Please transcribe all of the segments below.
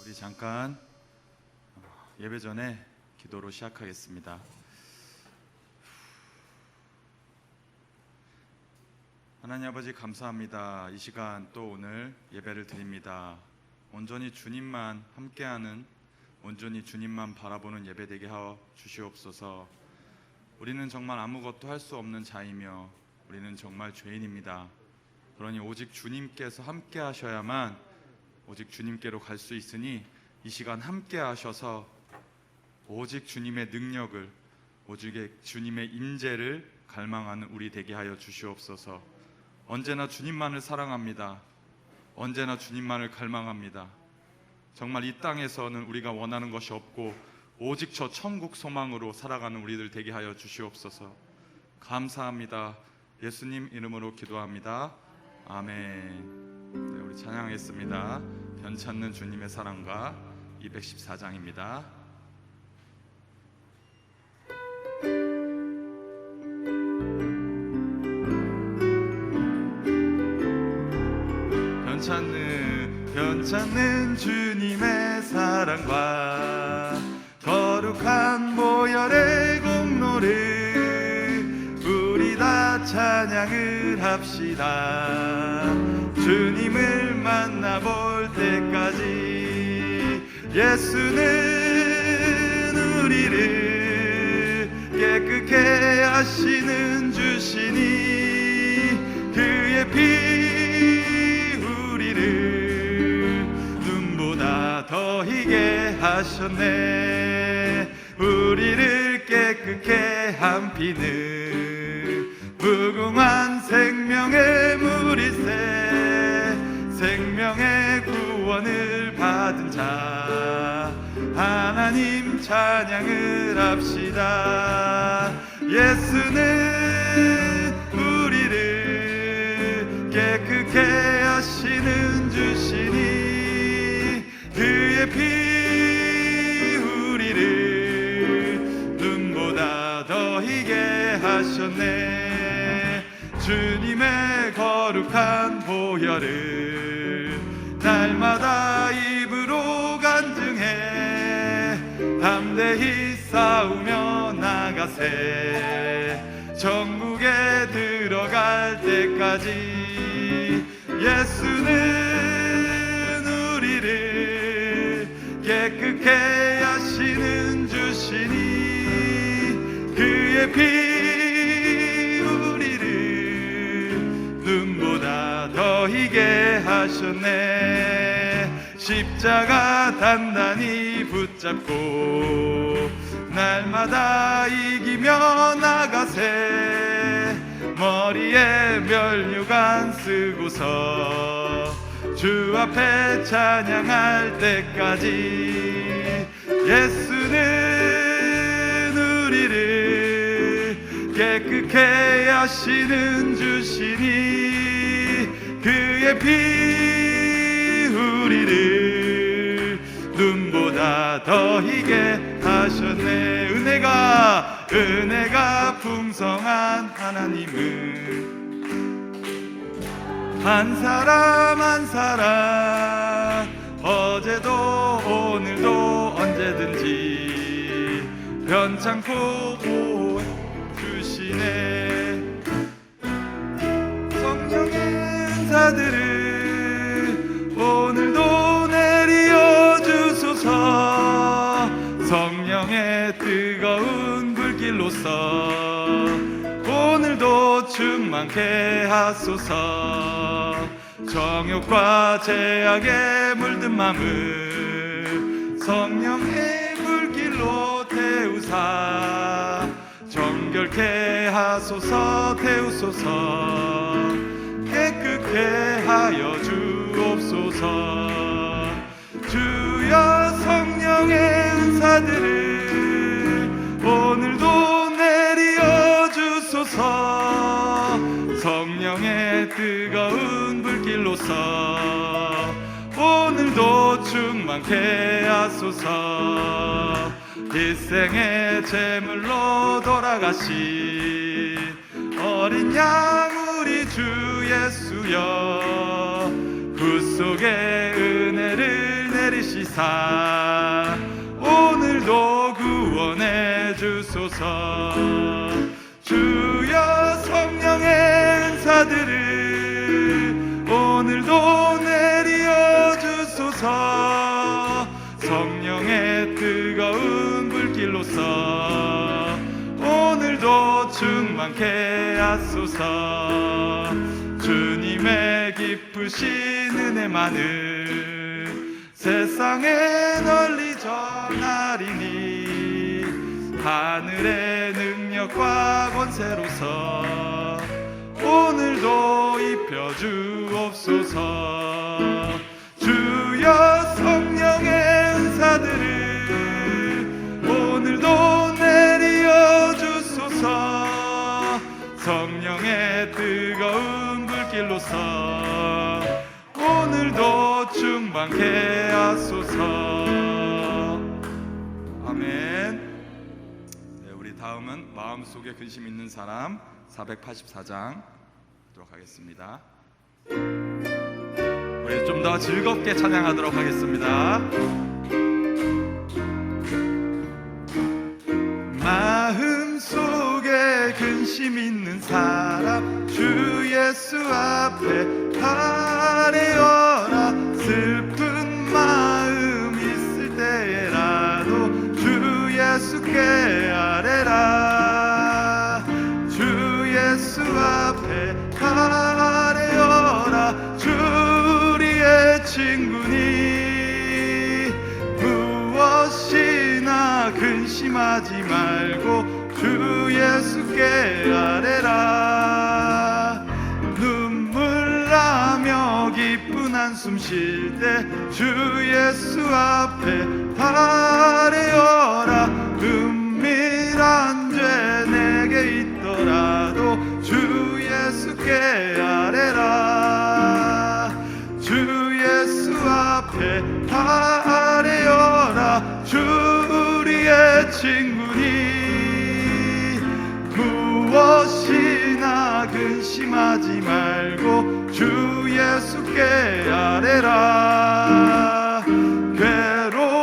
우리 잠깐 예배 전에 기도로 시작하겠습니다. 하나님 아버지 감사합니다. 이 시간 또 오늘 예배를 드립니다. 온전히 주님만 함께하는, 온전히 주님만 바라보는 예배 되게 하여 주시옵소서. 우리는 정말 아무것도 할 수 없는 자이며 우리는 정말 죄인입니다. 그러니 오직 주님께서 함께 하셔야만 오직 주님께로 갈 수 있으니 이 시간 함께 하셔서 오직 주님의 능력을, 오직 주님의 임재를 갈망하는 우리 되게 하여 주시옵소서. 언제나 주님만을 사랑합니다. 언제나 주님만을 갈망합니다. 정말 이 땅에서는 우리가 원하는 것이 없고 오직 저 천국 소망으로 살아가는 우리들 되게 하여 주시옵소서. 감사합니다. 예수님 이름으로 기도합니다. 아멘. 네, 우리 찬양하겠습니다. 변찮는 주님의 사랑과 214장입니다. 변찮는 주님의 사랑과 거룩한 보혈의 공로를 우리 다 찬양을 합시다. 주님을 만나볼 때까지 예수는 우리를 깨끗게 하시는 주시니 그의 피 우리를 눈보다 더 희게 하셨네. 우리를 깨끗게 한 피는 무궁한 생명의 물이세. 생명의 구원을 받은 자 하나님 찬양을 합시다. 예수는 우리를 깨끗게 하시는 주시니 그의 피 우리를 눈보다 더 희게 하셨네. 주님의 거룩한 보혈을 날마다 입으로 간증해 담대히 싸우며 나가세. 천국에 들어갈 때까지 예수는 우리를 깨끗게 하시는 주시니 그의 피 우리를 눈보다 더 희게 하셨네. 십자가 단단히 붙잡고 날마다 이기며 나가세. 머리에 면류관 쓰고서 주 앞에 찬양할 때까지 예수는 우리를 깨끗게 하시는 주시니 그의 피 우리를 눈보다 더 희게 하셨네. 은혜가 풍성한 하나님은 한 사람 한 사람 어제도 오늘도 언제든지 변찮고 보호주시네. 성령의 은사들을 오늘도 내리어 주소서. 성령의 뜨거운 불길로서 오늘도 충만케 하소서. 정욕과 제약에 물든 마음을 성령의 불길로 태우사 정결케 하소서. 태우소서. 깨끗게 하여 주옵소서. 주여 성령의 은사들을 오늘도 내리어 주소서. 성령의 뜨거운 불길로서 오늘도 충만케 하소서. 일생의 제물로 돌아가신 어린 양 우리 주 예수여 붓속에 은혜를 내리시사 오늘도 구원해 주소서. 주여 성령의 은사들을 오늘도 내려 주소서. 성령의 뜨거운 불길로서 오늘도 충만케 하소서. 주님의 기쁘신 은혜만을 세상에 널리 전하리니 하늘의 능력과 권세로서 오늘도 입혀주옵소서. 주여 성령의 은사들을 오늘도 내려 주소서. 성령의 뜨거운 불길로서 오늘도 충만케 하소서. 아멘. 네, 우리 다음은 마음속에 근심 있는 사람 484장 하도록 하겠습니다. 우리 좀 더 즐겁게 찬양하도록 하겠습니다. 마음속에 근심 있는 사람 주 예수 앞에 아뢰어라. 슬픈 마음 있을 때라도 주 예수께 아뢰라. 주 예수 앞에 아뢰어라. 주 우리의 친구니 무엇이나 근심하지 말고 주 예수께 아뢰라. 눈물 나며 기쁜 한숨 쉴 때 주 예수 앞에 아뢰어라. 은밀한 죄 내게 있더라도 주 예수께 아뢰라. 주 예수 앞에 아뢰어라. 주 우리의 친구니 무엇이나 근심하지 말고 주 예수께 아뢰라.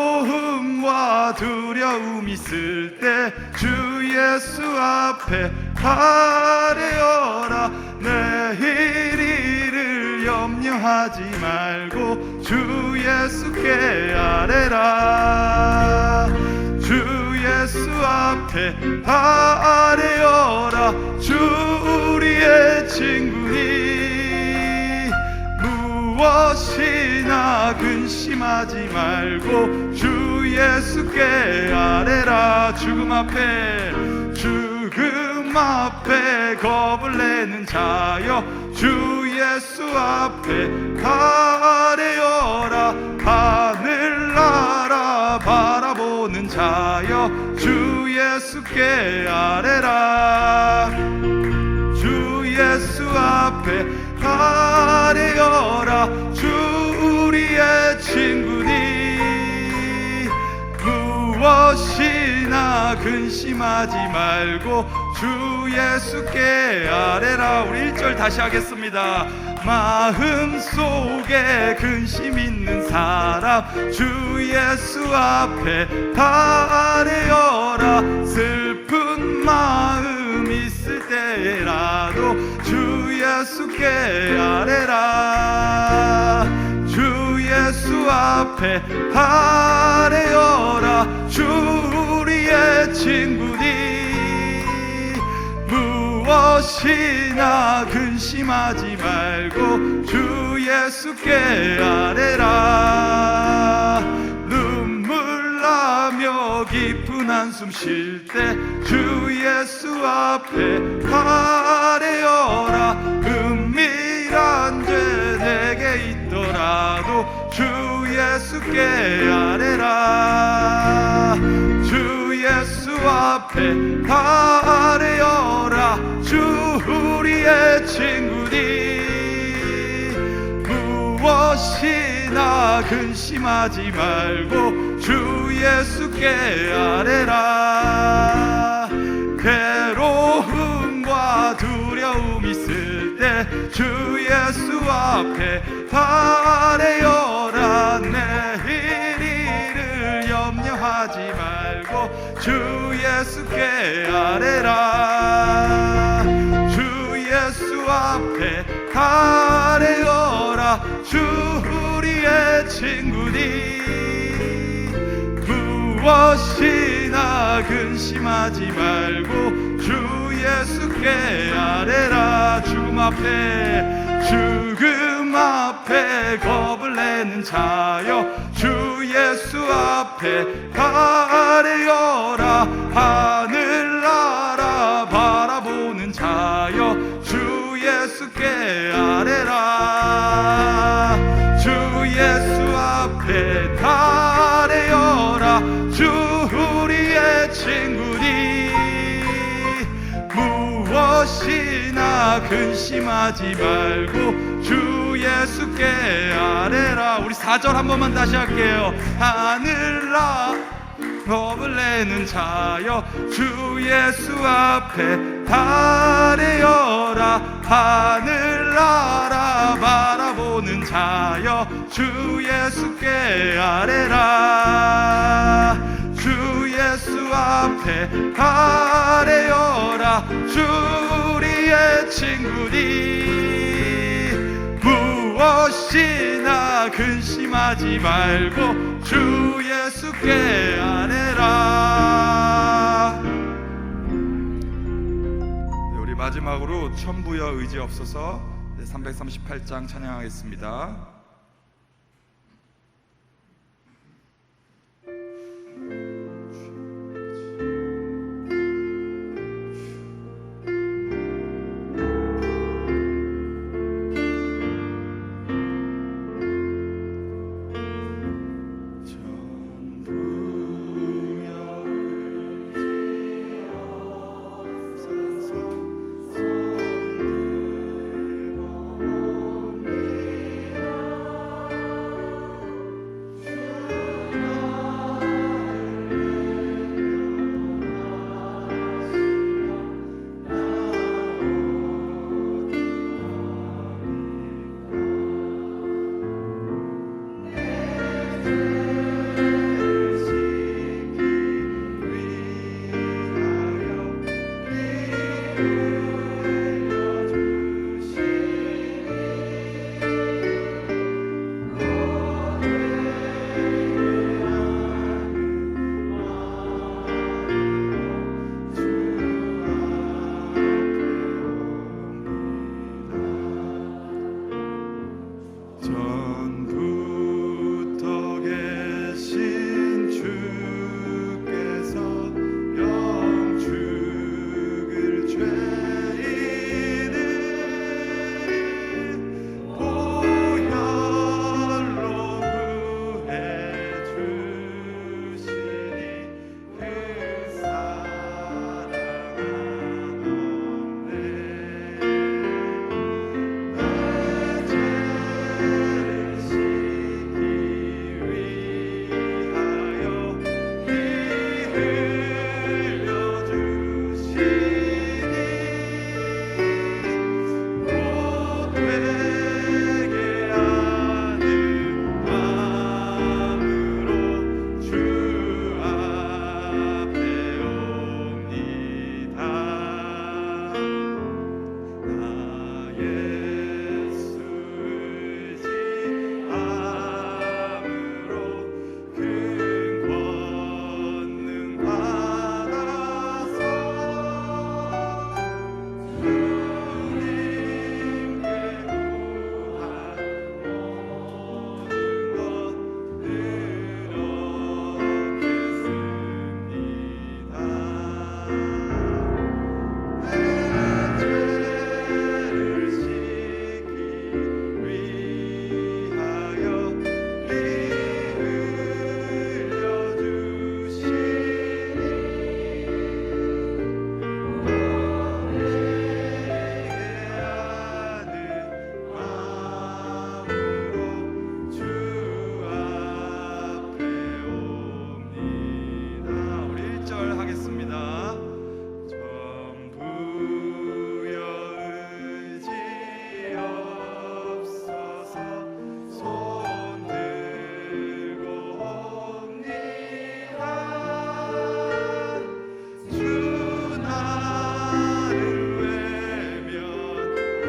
괴로움과 두려움 있을 때 주 예수 앞에 아뢰어라. 내일 일을 염려하지 말고 주 예수께 아뢰라. 주 예수 앞에 아뢰어라. 주 우리의 친구니 무엇이나 근심하지 말고 주 예수께 아뢰라. 죽음 앞에 겁을 내는 자여 주 예수 앞에 아뢰어라. 하늘나라 바라보는 자여 주 예수께 아뢰라. 주 예수 앞에 아뢰어라. 주 우리의 친구니 무엇이나 근심하지 말고 주 예수께 아뢰라. 우리 1절 다시 하겠습니다. 마음속에 근심 있는 사람 주 예수 앞에 아뢰어라. 슬픈 마음 있을 때라도 주 예수께 아뢰라. 주 예수 앞에 아뢰어라. 주 우리의 친구니 무엇이나 근심하지 말고 주 예수께 아뢰라. 눈물 나며 기쁜 한숨 쉴 때 주 예수 앞에 아뢰어라. 은밀한 죄 내게 있더라도 주 예수께 아뢰라. 주 예수 앞에 아뢰어라. 주 우리의 친구니 무엇이나 근심하지 말고 주 예수께 아뢰라. 괴로움과 두려움 있을 때 주 예수 앞에 바래어라. 내일을 염려하지 말고 주 예수께 아뢰라. 주 예수 앞에 바래어라. 주 우리의 친구니 무엇이나 근심하지 말고 주 예수께 아뢰라. 죽음 앞에 겁을 내는 자여 주 예수 앞에 아뢰어라. 하늘나라 바라보는 자여 주 예수께 아뢰라. 주 예수 앞에 아뢰어라. 주 우리의 친구니 무엇이나 근심하지 말고 주 예수께 아뢰라. 우리 4절 한 번만 다시 할게요. 하늘나 겁을 내는 자여 주 예수 앞에 아뢰어라. 하늘나라 바라보는 자여 주 예수께 아뢰라. 주 예수 앞에 아뢰어라. 주 우리의 친구니 무엇이나 근심하지 말고 주 예수께 아뢰라. 네, 우리 마지막으로 천부여 의지 없어서 338장 찬양하겠습니다.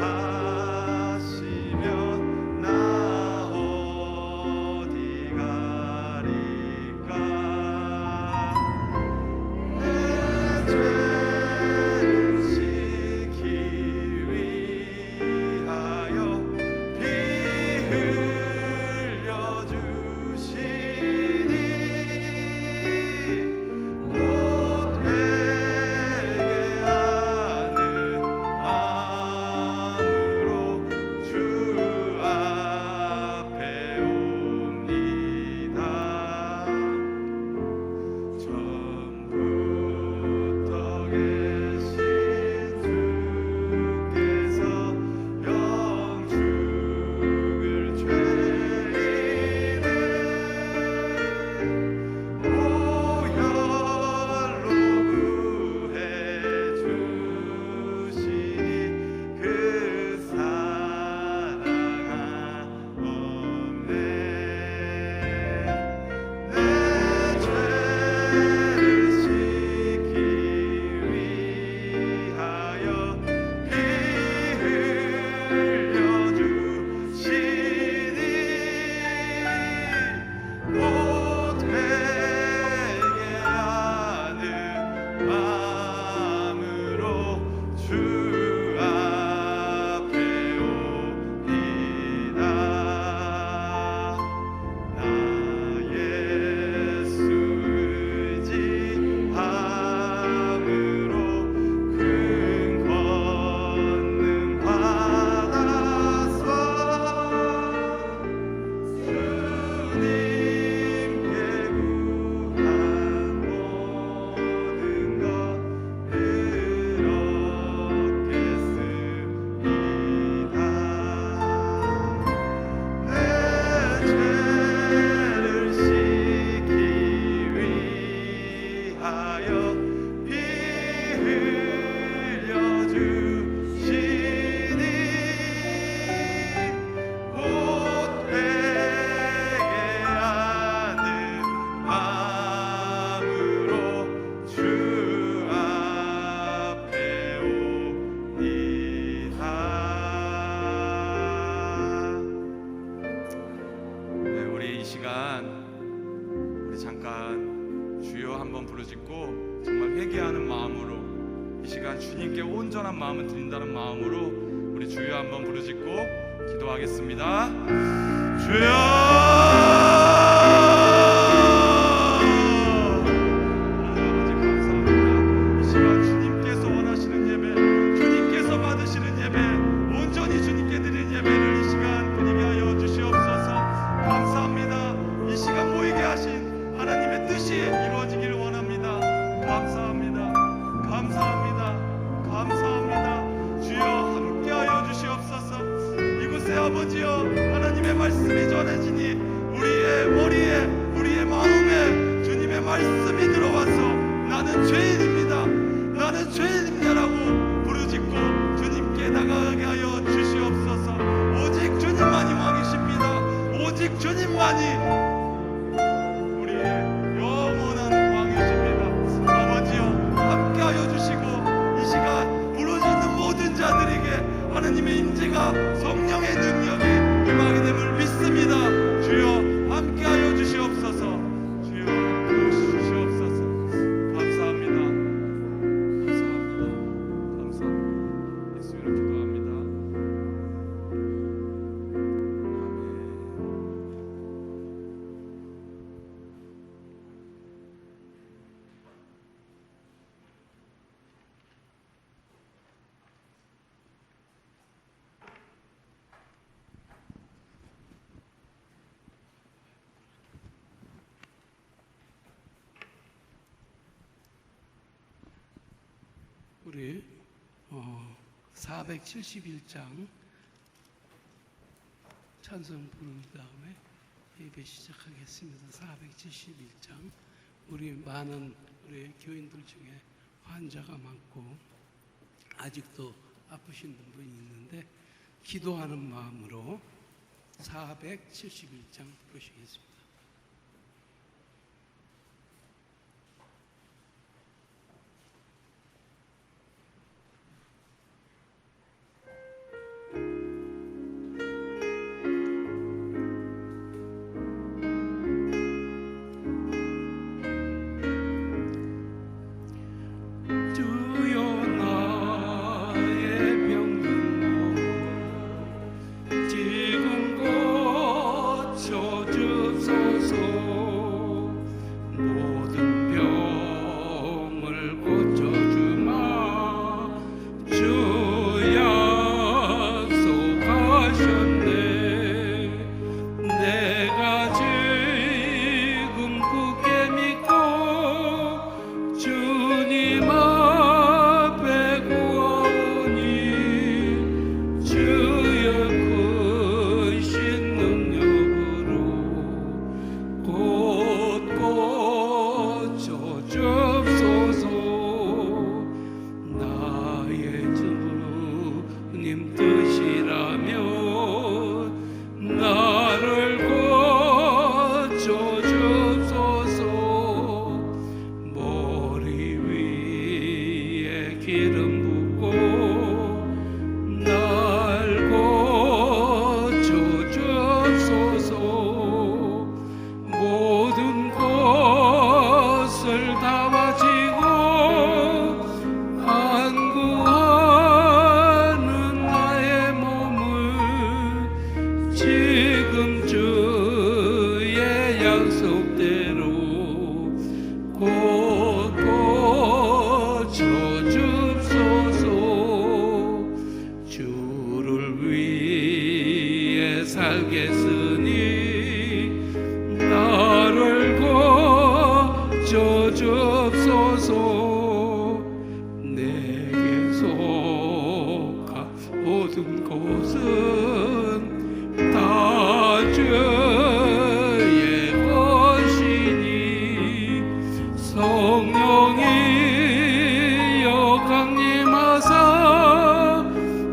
하시면 나 어디 가리까. 내 죄를 씻기 위하여 피 흘려 주시니 곧 회개하는 마음으로 주 앞에 옵니다. 처음부터 계신 주께서 영죽을 죄인을 보혈로 구해 주시니 그 사랑 없네. 내 죄를 씻기 위하여 피 흘려 주시니 곧 회개하는 마음으로 주 앞에 옵니다. 나 예수 의지함으로 큰 권능 받아서 주님께 구한 모든 것 그렇겠습니다. 내 죄를 씻기 위하여 피 흘려 주시니 곧 회개하는 마음으로 주 앞에 옵니다. 네, 우리 이 시간 우리 잠깐 주여 한번 부르짖고 정말 회개하는 마음으로 이 시간 주님께 온전한 마음을 드린다는 마음으로 우리 주여 한번 부르짖고 기도하겠습니다. 주여 아버지 감사합니다. 이 시간 주님께서 원하시는 예배, 주님께서 받으시는 예배, 온전히 주님께 드리는 예배를 이 시간 드리게 하여 주시옵소서. 감사합니다. 이 시간 모이게 하신 하나님의 뜻이 이루어지기를 원합니다. 감사합니다. 감사합니다. 감사합니다. 주여 함께하여 주시옵소서. 이곳에 아버지여 하나님의 말씀이 전해지니 우리의 머리에 우리의 마음에 주님의 말씀이 들어와서 나는 죄인입니다, 나는 죄인입니다라고 부르짖고 주님께 나가게 하여 주시옵소서. 오직 주님만이 왕이십니다. 오직 주님만이 우리의 영원한 왕이십니다. 아버지여 함께하여 주시고 이 시간 부르짖는 모든 자들에게 하나님의 임재가 성령의 능력이 임하게 됨을 믿습니다. 주여 함께하여 주시옵소서. 주여 주시옵소서. 감사합니다. 감사합니다. 감사합니다. 예수님으로 기도합니다. 우리 471장 찬송 부른 다음에 예배 시작하겠습니다. 471장 우리 많은 우리 교인들 중에 환자가 많고 아직도 아프신 분이 있는데 기도하는 마음으로 471장 부르시겠습니다. 있다면 나를 고쳐주소서. 머리 위에 기름 붓고 날 고쳐주소서. 모든 것을 다 바치고 간구하는 나의 몸을 지금 주의 약속대로 곧 고쳐주소서. 주를 위해 살겠으니 나를 고쳐주소서. 내게 속한 모든 것은 다 주의 것이니 성령이여 강림하사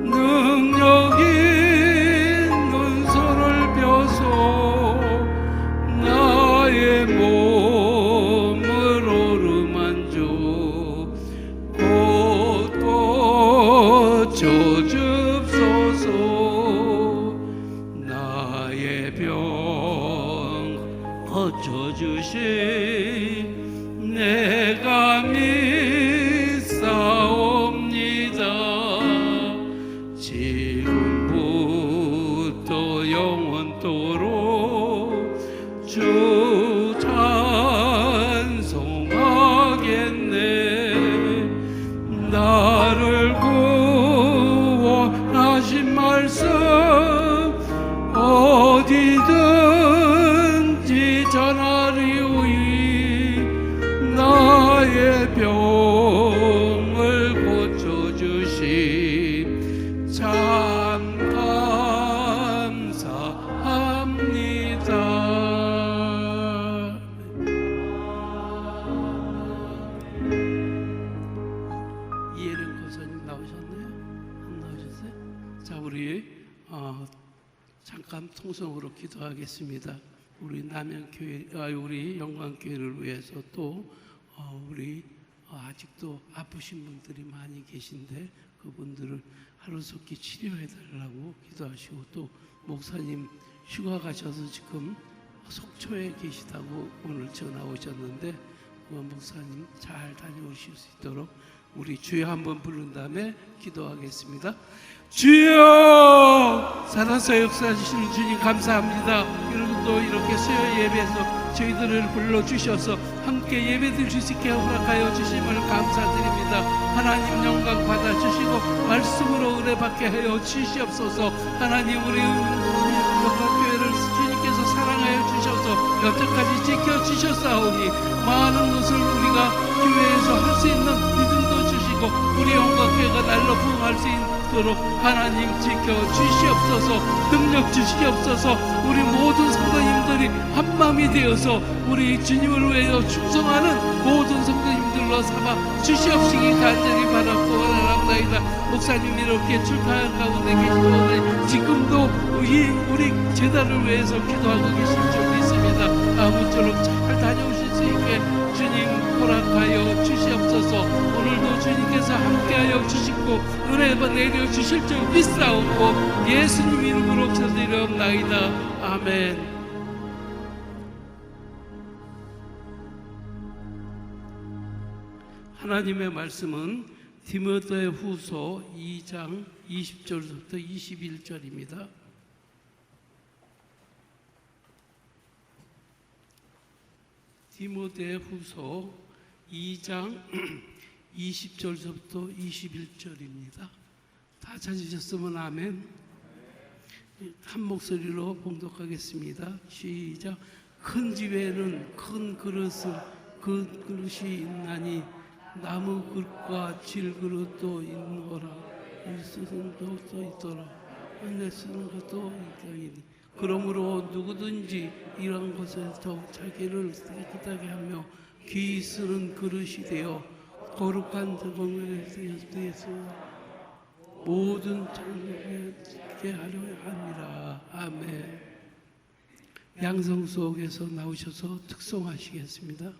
능력 있는 손을 펴서 나의 몸을 어루만져 곧 고쳐주소서. 나의 병 고쳐주신 내가 믿사옵니다. 지금부터 영원토록 주 찬송하겠네. 나를 구원하신 말씀 어디든지 전하리오이. 나의 병을 고쳐주심 참 감사합니다. 이혜령 고사님 나오셨나요? 안 나오셨어요? 자, 우리 잠깐 통성으로 기도하겠습니다. 우리 남양교회, 우리 영광교회를 위해서 또 우리 아직도 아프신 분들이 많이 계신데 그분들을 하루속히 치료해 달라고 기도하시고, 또 목사님 휴가 가셔서 지금 속초에 계시다고 오늘 전화 오셨는데 목사님 잘 다녀오실 수 있도록 우리 주여 한번 부른 다음에 기도하겠습니다. 주여! 살아서 역사하시는 주님 감사합니다. 그리고 또 이렇게 수요 예배에서 저희들을 불러주셔서 함께 예배드릴 수 있게 허락하여 주심을 감사드립니다. 하나님 영광 받아주시고 말씀으로 은혜받게 하여 주시옵소서. 하나님 우리 영광교회를 주님께서 사랑하여 주셔서 여태까지 지켜주셨사오니 많은 것을 우리가 교회에서 할 수 있는 믿음도 주시고 우리 영광교회가 날로 부흥할 수 있도록 하나님 지켜주시옵소서. 능력 주시옵소서. 우리 모든 성도님들이 한마음이 되어서 우리 주님을 위하여 충성하는 모든 성도님들로 삼아 주시옵시기 간절히 바라고 원하옵나이다. 목사님 이렇게 출타할 가운데 계시오니 지금도 우리 제단을 위해서 기도하고 계실 줄 믿습니다. 아무쪼록 잘 다녀오실 수 있게 주님 허락하여 주시옵소서. 오늘도 주님께서 함께하여 주시고 은혜 내려 주실 줄 믿사옵고 예수님 이름으로 기도드리옵나이다. 아멘. 하나님의 말씀은 디모데후서 2장 20절부터 21절입니다. 디모데후서 2장 20절부터 21절입니다. 다 찾으셨으면 아멘. 한 목소리로 봉독하겠습니다. 시작. 큰 집에는 큰 그 그릇이 있나니 나무 그릇과 질 그릇도 있노라. 일 쓰는 것도 있더라. 내 쓰는 것도 있더니 그러므로 누구든지 이런 것을 더 자기를 깨끗하게 하며 귀 쓰는 그릇이 되어 거룩한 저공에 대해서 모든 있게 하려 합니다. 아멘. 양성 속에서 나오셔서 특송하시겠습니다.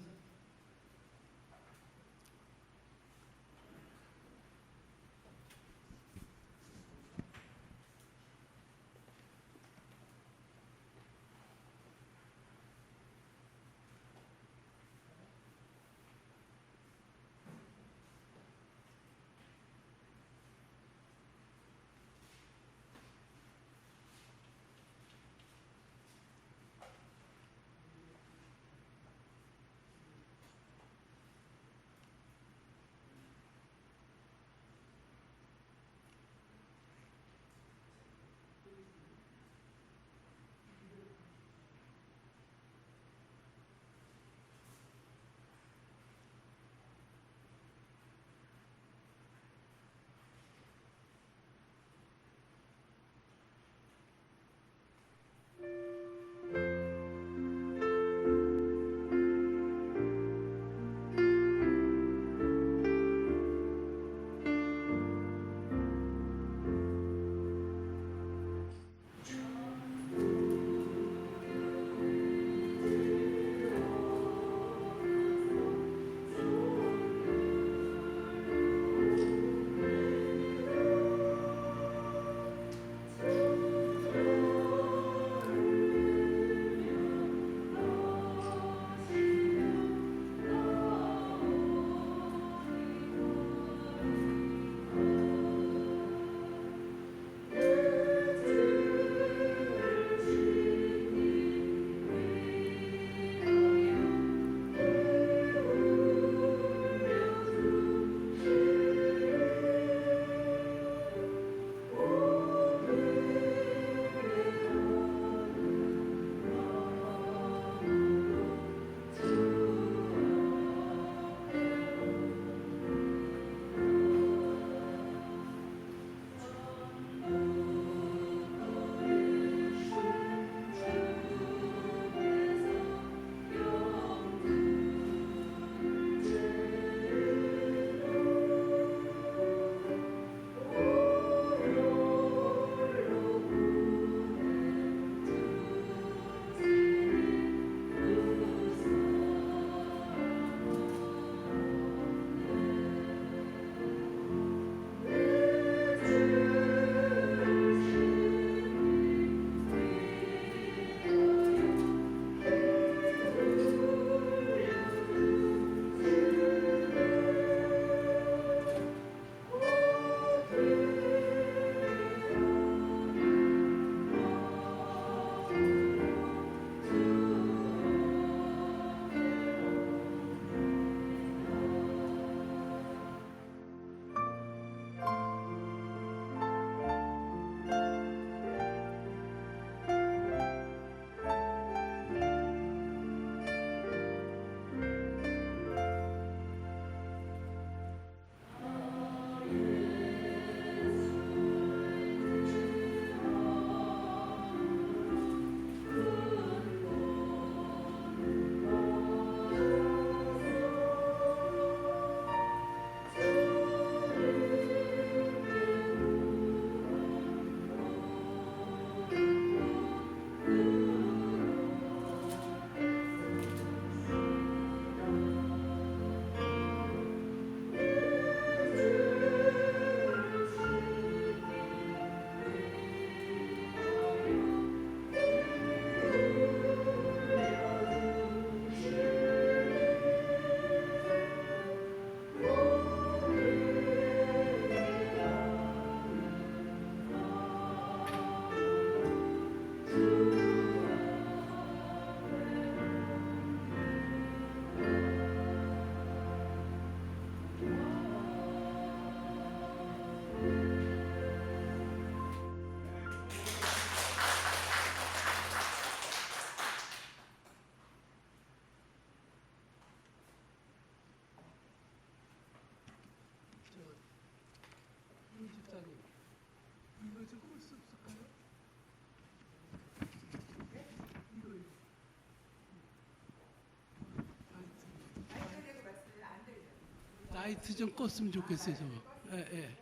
라이트 좀 껐으면 좋겠어요, 저거. 예, 예.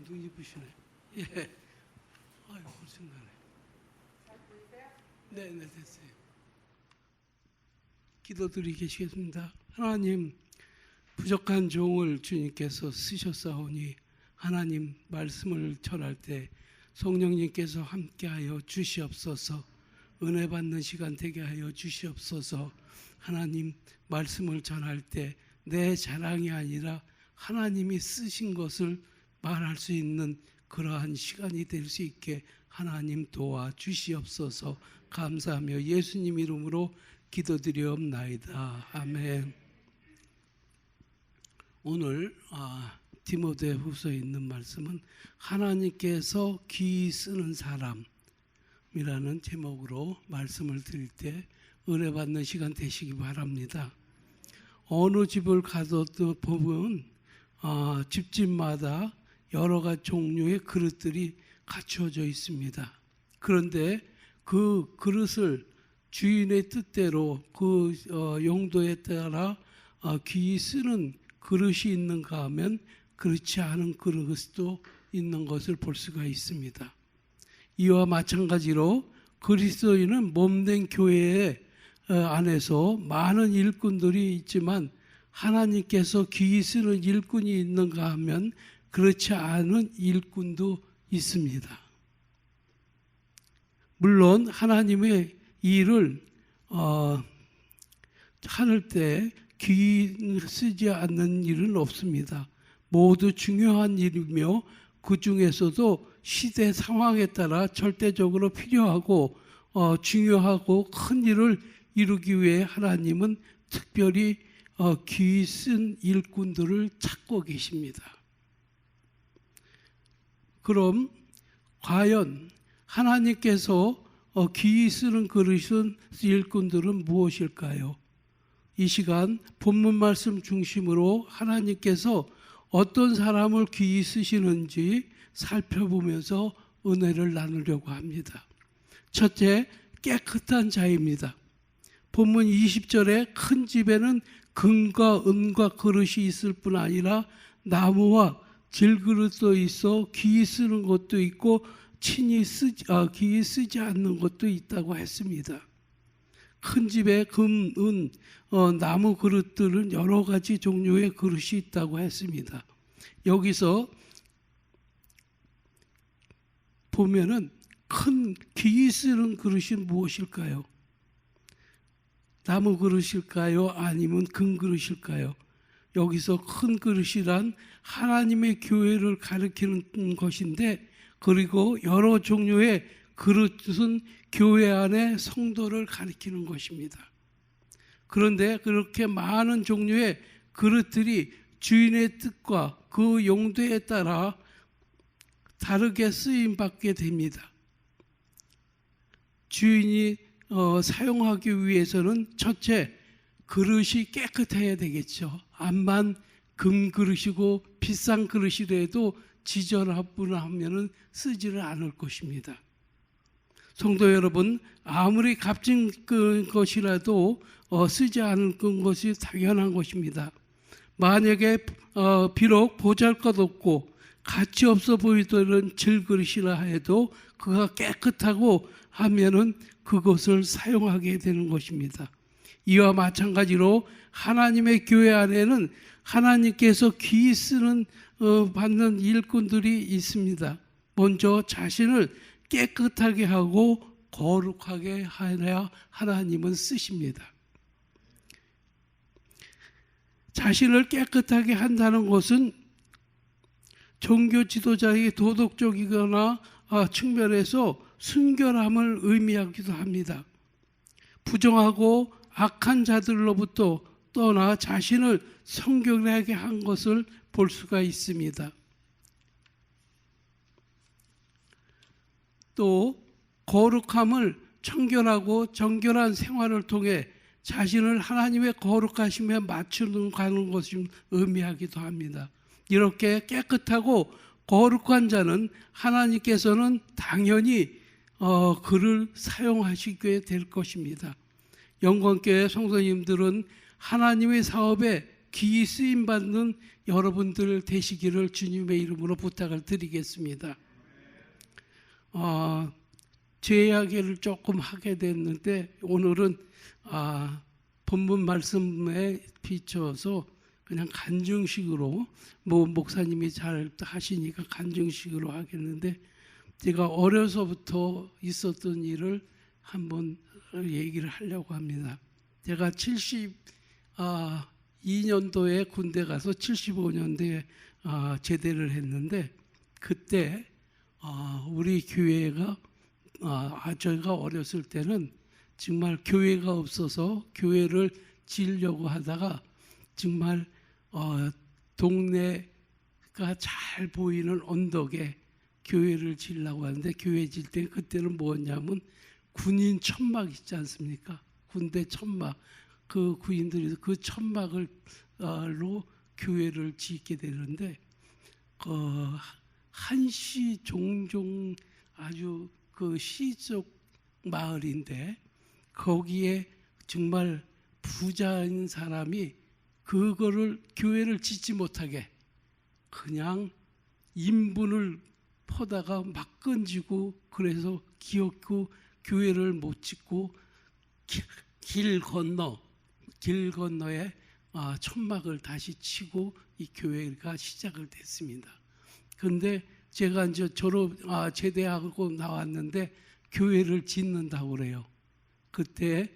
눈이 부시네. 예. 아유, 불순간에. 네, 됐어요. 기도드리겠습니다. 하나님, 부족한 종을 주님께서 쓰셨사오니 하나님 말씀을 전할 때 성령님께서 함께하여 주시옵소서. 은혜 받는 시간 되게 하여 주시옵소서. 하나님 말씀을 전할 때 내 자랑이 아니라 하나님이 쓰신 것을 말할 수 있는 그러한 시간이 될 수 있게 하나님 도와 주시옵소서. 감사하며 예수님 이름으로 기도드리옵나이다. 아멘. 오늘 디모데후서에 있는 말씀은 하나님께서 귀히 쓰는 사람이라는 제목으로 말씀을 드릴 때 은혜 받는 시간 되시기 바랍니다. 어느 집을 가도 보면 집집마다 여러 가지 종류의 그릇들이 갖추어져 있습니다. 그런데 그 그릇을 주인의 뜻대로 그 용도에 따라 귀히 쓰는 그릇이 있는가 하면 그렇지 않은 그릇도 있는 것을 볼 수가 있습니다. 이와 마찬가지로 그리스도인은 몸된 교회 안에서 많은 일꾼들이 있지만 하나님께서 귀히 쓰는 일꾼이 있는가 하면 그렇지 않은 일꾼도 있습니다. 물론 하나님의 일을 할 때 귀히 쓰지 않는 일은 없습니다. 모두 중요한 일이며 그 중에서도 시대 상황에 따라 절대적으로 필요하고 중요하고 큰 일을 이루기 위해 하나님은 특별히 귀히 쓴 일꾼들을 찾고 계십니다. 그럼 과연 하나님께서 귀히 쓰는 그릇은 일꾼들은 무엇일까요? 이 시간 본문 말씀 중심으로 하나님께서 어떤 사람을 귀히 쓰시는지 살펴보면서 은혜를 나누려고 합니다. 첫째, 깨끗한 자입니다. 본문 20절에 큰 집에는 금과 은과 그릇이 있을 뿐 아니라 나무와 질그릇도 있어 귀히 쓰는 것도 있고 친히 귀히 쓰지 않는 것도 있다고 했습니다. 큰 집에 금, 은, 나무 그릇들은 여러 가지 종류의 그릇이 있다고 했습니다. 여기서 보면은 큰 귀히 쓰는 그릇이 무엇일까요? 나무 그릇일까요? 아니면 금 그릇일까요? 여기서 큰 그릇이란 하나님의 교회를 가리키는 것인데, 그리고 여러 종류의 그릇은 교회 안에 성도를 가리키는 것입니다. 그런데 그렇게 많은 종류의 그릇들이 주인의 뜻과 그 용도에 따라 다르게 쓰임받게 됩니다. 주인이 사용하기 위해서는 첫째, 그릇이 깨끗해야 되겠죠. 암만 금 그릇이고 비싼 그릇이라도 지저분하면 쓰지를 않을 것입니다. 성도 여러분, 아무리 값진 것이라도 쓰지 않을 것이 당연한 것입니다. 만약에 비록 보잘것없고 가치 없어 보이던 질그릇이라 해도 그가 깨끗하고 하면은 그것을 사용하게 되는 것입니다. 이와 마찬가지로 하나님의 교회 안에는 하나님께서 귀히 쓰는 받는 일꾼들이 있습니다. 먼저 자신을 깨끗하게 하고 거룩하게 하여야 하나님은 쓰십니다. 자신을 깨끗하게 한다는 것은 종교 지도자의 도덕적이거나 측면에서 순결함을 의미하기도 합니다. 부정하고 악한 자들로부터 떠나 자신을 성결하게 한 것을 볼 수가 있습니다. 또 거룩함을 청결하고 정결한 생활을 통해 자신을 하나님의 거룩하심에 맞추는 가는 것을 의미하기도 합니다. 이렇게 깨끗하고 거룩한 자는 하나님께서는 당연히 그를 사용하시게 될 것입니다. 영광교회 성도님들은 하나님의 사업에 귀히 쓰임받는 여러분들 되시기를 주님의 이름으로 부탁을 드리겠습니다. 제 이야기를 조금 하게 됐는데 오늘은 본문 말씀에 비춰서 그냥 간증식으로 목사님이 잘 하시니까 간증식으로 하겠는데 제가 어려서부터 있었던 일을 한번 얘기를 하려고 합니다. 제가 72년도에 군대 가서 75년도에 제대를 했는데 그때 우리 교회가 저희가 어렸을 때는 정말 교회가 없어서 교회를 지으려고 하다가 정말 동네가 잘 보이는 언덕에 교회를 지으려고 하는데 교회 지을 때 그때는 뭐였냐면 군인 천막 있지 않습니까? 군대 천막 그 군인들이 그 천막을로 교회를 짓게 되는데 한시 종종 아주 그 시적 마을인데 거기에 정말 부자인 사람이 그거를 교회를 짓지 못하게 그냥 인분을 퍼다가 막 건지고 그래서 기어코 교회를 못 짓고 길 건너에 천막을 다시 치고 이 교회가 시작을 됐습니다. 그런데 제가 이제 제대하고 나왔는데 교회를 짓는다고 그래요. 그때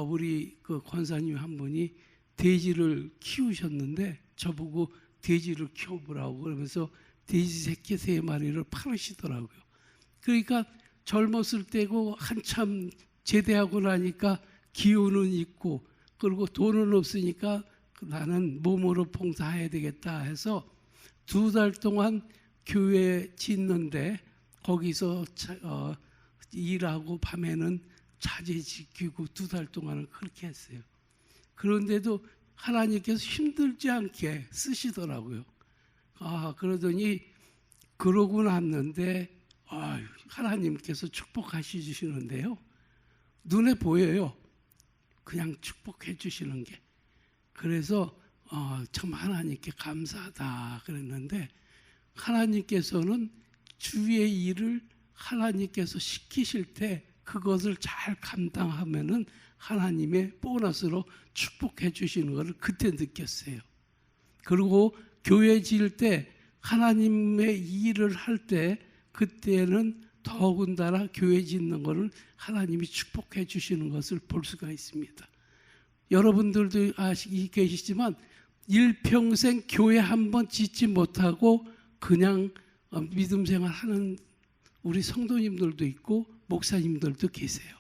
우리 그 권사님 한 분이 돼지를 키우셨는데 저보고 돼지를 키워보라고 그러면서 돼지 새끼 3마리를 팔으시더라고요. 그러니까 젊었을 때고 한참 제대하고 나니까 기운은 있고 그리고 돈은 없으니까 나는 몸으로 봉사해야 되겠다 해서 2달 동안 교회 짓는데 거기서 일하고 밤에는 자재 지키고 2달 동안은 그렇게 했어요. 그런데도 하나님께서 힘들지 않게 쓰시더라고요. 그러더니 그러고 났는데 하나님께서 축복하시 주시는데요. 눈에 보여요. 그냥 축복해 주시는 게. 그래서 참 하나님께 감사하다 그랬는데 하나님께서는 주의 일을 하나님께서 시키실 때 그것을 잘 감당하면은 하나님의 보너스로 축복해 주시는 것을 그때 느꼈어요. 그리고 교회 지을 때 하나님의 일을 할 때 그때는 더군다나 교회 짓는 것을 하나님이 축복해 주시는 것을 볼 수가 있습니다. 여러분들도 계시지만 일평생 교회 한번 짓지 못하고 그냥 믿음 생활하는 우리 성도님들도 있고 목사님들도 계세요.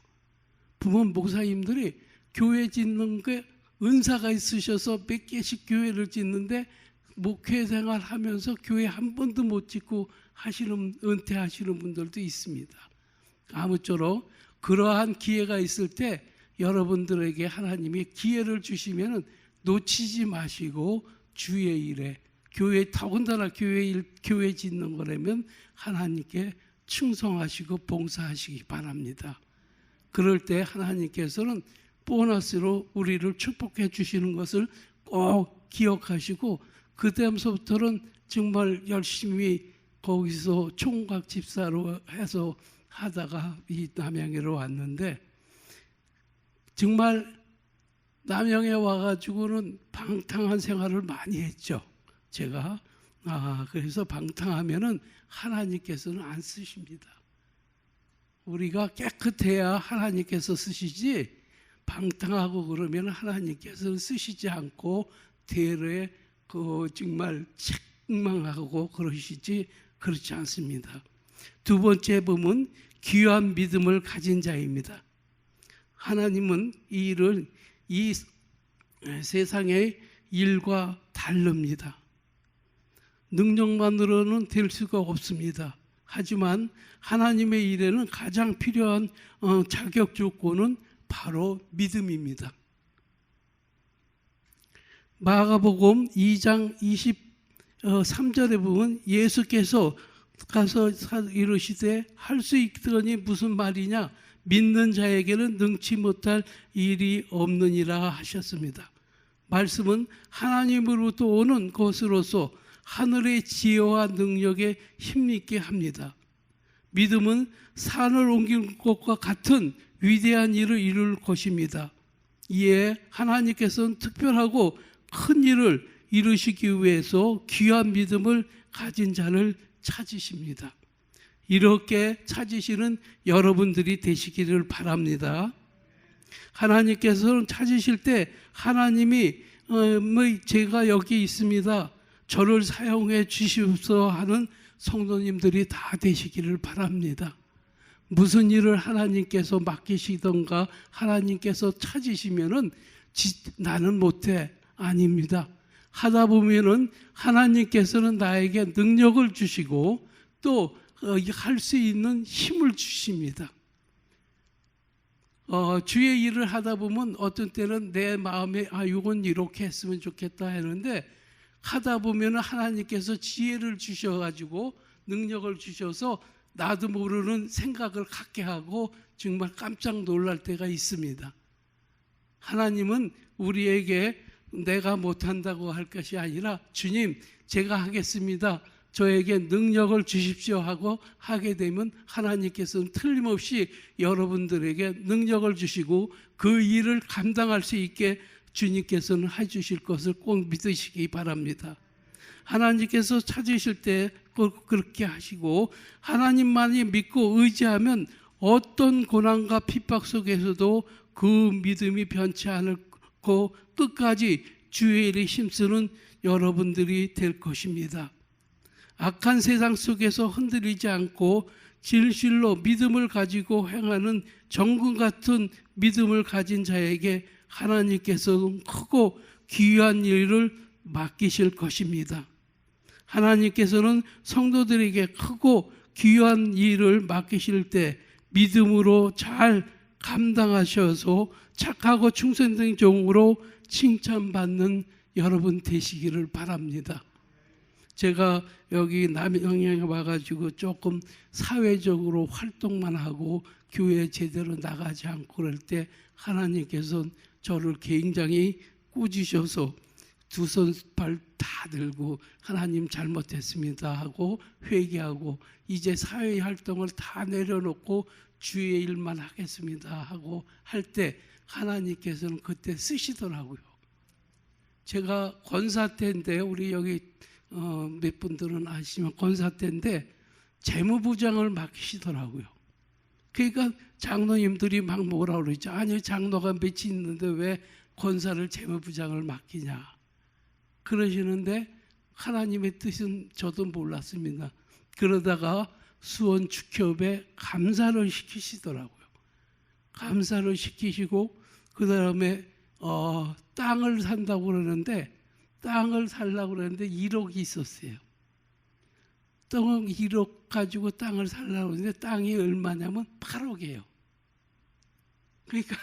부모 목사님들이 교회 짓는 게 은사가 있으셔서 몇 개씩 교회를 짓는데 목회 생활하면서 교회 한 번도 못 짓고 은퇴하시는 분들도 있습니다. 아무쪼록 그러한 기회가 있을 때 여러분들에게 하나님이 기회를 주시면 놓치지 마시고 주의 일에 더군다나 교회 짓는 거라면 하나님께 충성하시고 봉사하시기 바랍니다. 그럴 때 하나님께서는 보너스로 우리를 축복해 주시는 것을 꼭 기억하시고 그다음서부터는 정말 열심히 거기서 총각 집사로 해서 하다가 이 남양주로 왔는데 정말 남양에 와가지고는 방탕한 생활을 많이 했죠. 제가 그래서 방탕하면은 하나님께서는 안 쓰십니다. 우리가 깨끗해야 하나님께서 쓰시지 방탕하고 그러면 하나님께서는 쓰시지 않고 대래 정말 책망하고 그러시지 그렇지 않습니다. 두 번째 보면 귀한 믿음을 가진 자입니다. 하나님은 이 일을 이 세상의 일과 다릅니다. 능력만으로는 될 수가 없습니다. 하지만 하나님의 일에는 가장 필요한 자격 조건은 바로 믿음입니다. 마가복음 2장 23절에 보면 예수께서 가서 이르시되 할 수 있더니 무슨 말이냐 믿는 자에게는 능치 못할 일이 없느니라 하셨습니다. 말씀은 하나님으로부터 오는 것으로서 하늘의 지혜와 능력에 힘있게 합니다. 믿음은 산을 옮길 것과 같은 위대한 일을 이룰 것입니다. 이에 하나님께서는 특별하고 큰 일을 이루시기 위해서 귀한 믿음을 가진 자를 찾으십니다. 이렇게 찾으시는 여러분들이 되시기를 바랍니다. 하나님께서는 찾으실 때 하나님이 제가 여기 있습니다, 저를 사용해 주시옵소서 하는 성도님들이 다 되시기를 바랍니다. 무슨 일을 하나님께서 맡기시던가 하나님께서 찾으시면은 나는 못해, 아닙니다. 하다 보면은 하나님께서는 나에게 능력을 주시고 또 할 수 있는 힘을 주십니다. 주의 일을 하다 보면 어떤 때는 내 마음에 이건 이렇게 했으면 좋겠다 하는데, 하다 보면 하나님께서 지혜를 주셔가지고 능력을 주셔서 나도 모르는 생각을 갖게 하고 정말 깜짝 놀랄 때가 있습니다. 하나님은 우리에게 내가 못한다고 할 것이 아니라, 주님 제가 하겠습니다, 저에게 능력을 주십시오 하고 하게 되면 하나님께서는 틀림없이 여러분들에게 능력을 주시고 그 일을 감당할 수 있게 주님께서는 해주실 것을 꼭 믿으시기 바랍니다. 하나님께서 찾으실 때 꼭 그렇게 하시고, 하나님만이 믿고 의지하면 어떤 고난과 핍박 속에서도 그 믿음이 변치 않고 끝까지 주의 일에 힘쓰는 여러분들이 될 것입니다. 악한 세상 속에서 흔들리지 않고 진실로 믿음을 가지고 행하는 정금 같은 믿음을 가진 자에게 하나님께서는 크고 귀한 일을 맡기실 것입니다. 하나님께서는 성도들에게 크고 귀한 일을 맡기실 때 믿음으로 잘 감당하셔서 착하고 충성된 종으로 칭찬받는 여러분 되시기를 바랍니다. 제가 여기 남양양에 와가지고 조금 사회적으로 활동만 하고 교회에 제대로 나가지 않고 그럴 때 하나님께서는 저를 굉장히 꾸짖으셔서 두 손 발 다 들고 하나님 잘못했습니다 하고 회개하고 이제 사회 활동을 다 내려놓고 주의 일만 하겠습니다 하고 할 때 하나님께서는 그때 쓰시더라고요. 제가 권사 때인데, 우리 여기 몇 분들은 아시지만 권사 때인데 재무부장을 맡기시더라고요. 그러니까 장로님들이 막 뭐라 그러죠. 아니 장로가 며칠 있는데 왜 권사를 재무부장을 맡기냐 그러시는데, 하나님의 뜻은 저도 몰랐습니다. 그러다가 수원 축협에 감사를 시키시더라고요. 감사를 시키시고 그 다음에 땅을 산다고 그러는데, 땅을 살라고 그러는데 1억이 있었어요. 1억 가지고 땅을 살라고 그러는데 땅이 얼마냐면 8억이에요. 그러니까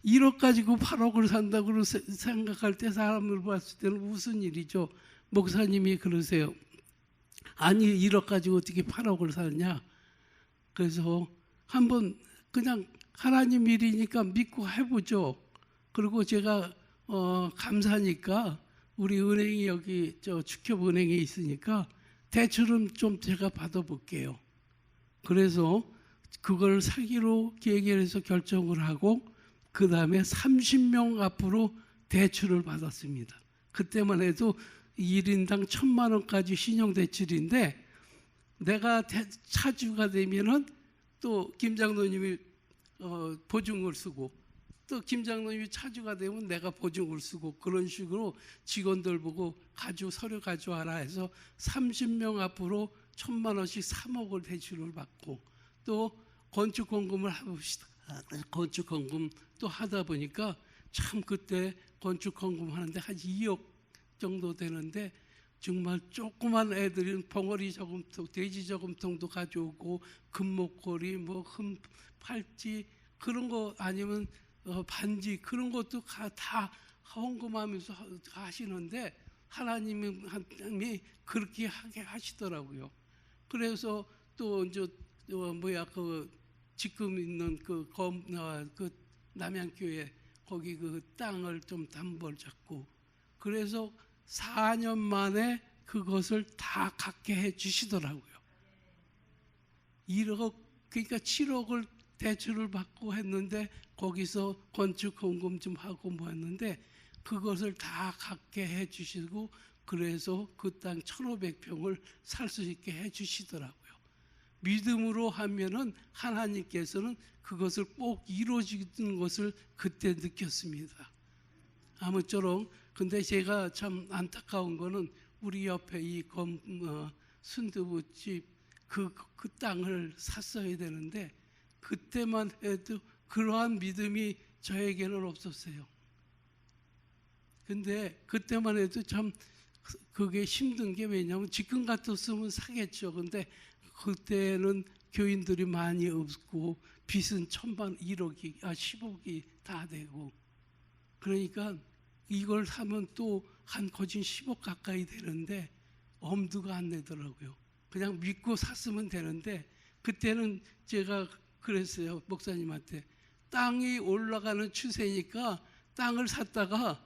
1억 가지고 8억을 산다고 생각할 때 사람을 봤을 때는 무슨 일이죠. 목사님이 그러세요. 아니 1억 가지고 어떻게 8억을 사냐. 그래서 한번 그냥 하나님 일이니까 믿고 해보죠. 그리고 제가 감사하니까 우리 은행이 여기 축협은행에 있으니까 대출은 좀 제가 받아볼게요. 그래서 그걸 사기로 계획해서 결정을 하고 그 다음에 30명 앞으로 대출을 받았습니다. 그때만 해도 1인당 1,000만 원까지 신용대출인데, 내가 차주가 되면은 또 김장로님이 보증을 쓰고, 또 김장로님이 차주가 되면 내가 보증을 쓰고, 그런 식으로 직원들 보고 서류 가져와라 해서 30명 앞으로 1,000만 원씩 3억을 대출을 받고, 또 건축공금을 해봅시다. 건축공금 또 하다 보니까 참 그때 건축공금 하는데 한 2억 정도 되는데, 정말 조그만 애들은 벙어리 저금통, 돼지 저금통도 가져오고 금목걸이, 뭐 팔찌 그런 거 아니면 반지 그런 것도 다 헌금하면서 하시는데, 하나님이 그렇게 하게 하시더라고요. 그래서 또 이제 지금 있는 그 남양교회 거기 그 땅을 좀 담보를 잡고, 그래서 4년 만에 그것을 다 갖게 해 주시더라고요. 1억 그러니까 7억을 대출을 받고 했는데 거기서 건축 공금 좀 하고 뭐 했는데 그것을 다 갖게 해 주시고 그래서 그 땅 1,500평을 살 수 있게 해 주시더라고요. 믿음으로 하면은 하나님께서는 그것을 꼭 이루어지는 것을 그때 느꼈습니다. 아무쪼록 근데 제가 참 안타까운 거는 우리 옆에 이 순두부집 그 땅을 샀어야 되는데 그때만 해도 그러한 믿음이 저에게는 없었어요. 근데 그때만 해도 참 그게 힘든 게 왜냐하면 지금 같았으면 사겠죠. 근데 그때는 교인들이 많이 없고 빚은 10억이 다 되고 그러니까 이걸 사면 또 한 거진 10억 가까이 되는데 엄두가 안 내더라고요. 그냥 믿고 샀으면 되는데 그때는 제가 그랬어요. 목사님한테 땅이 올라가는 추세니까 땅을 샀다가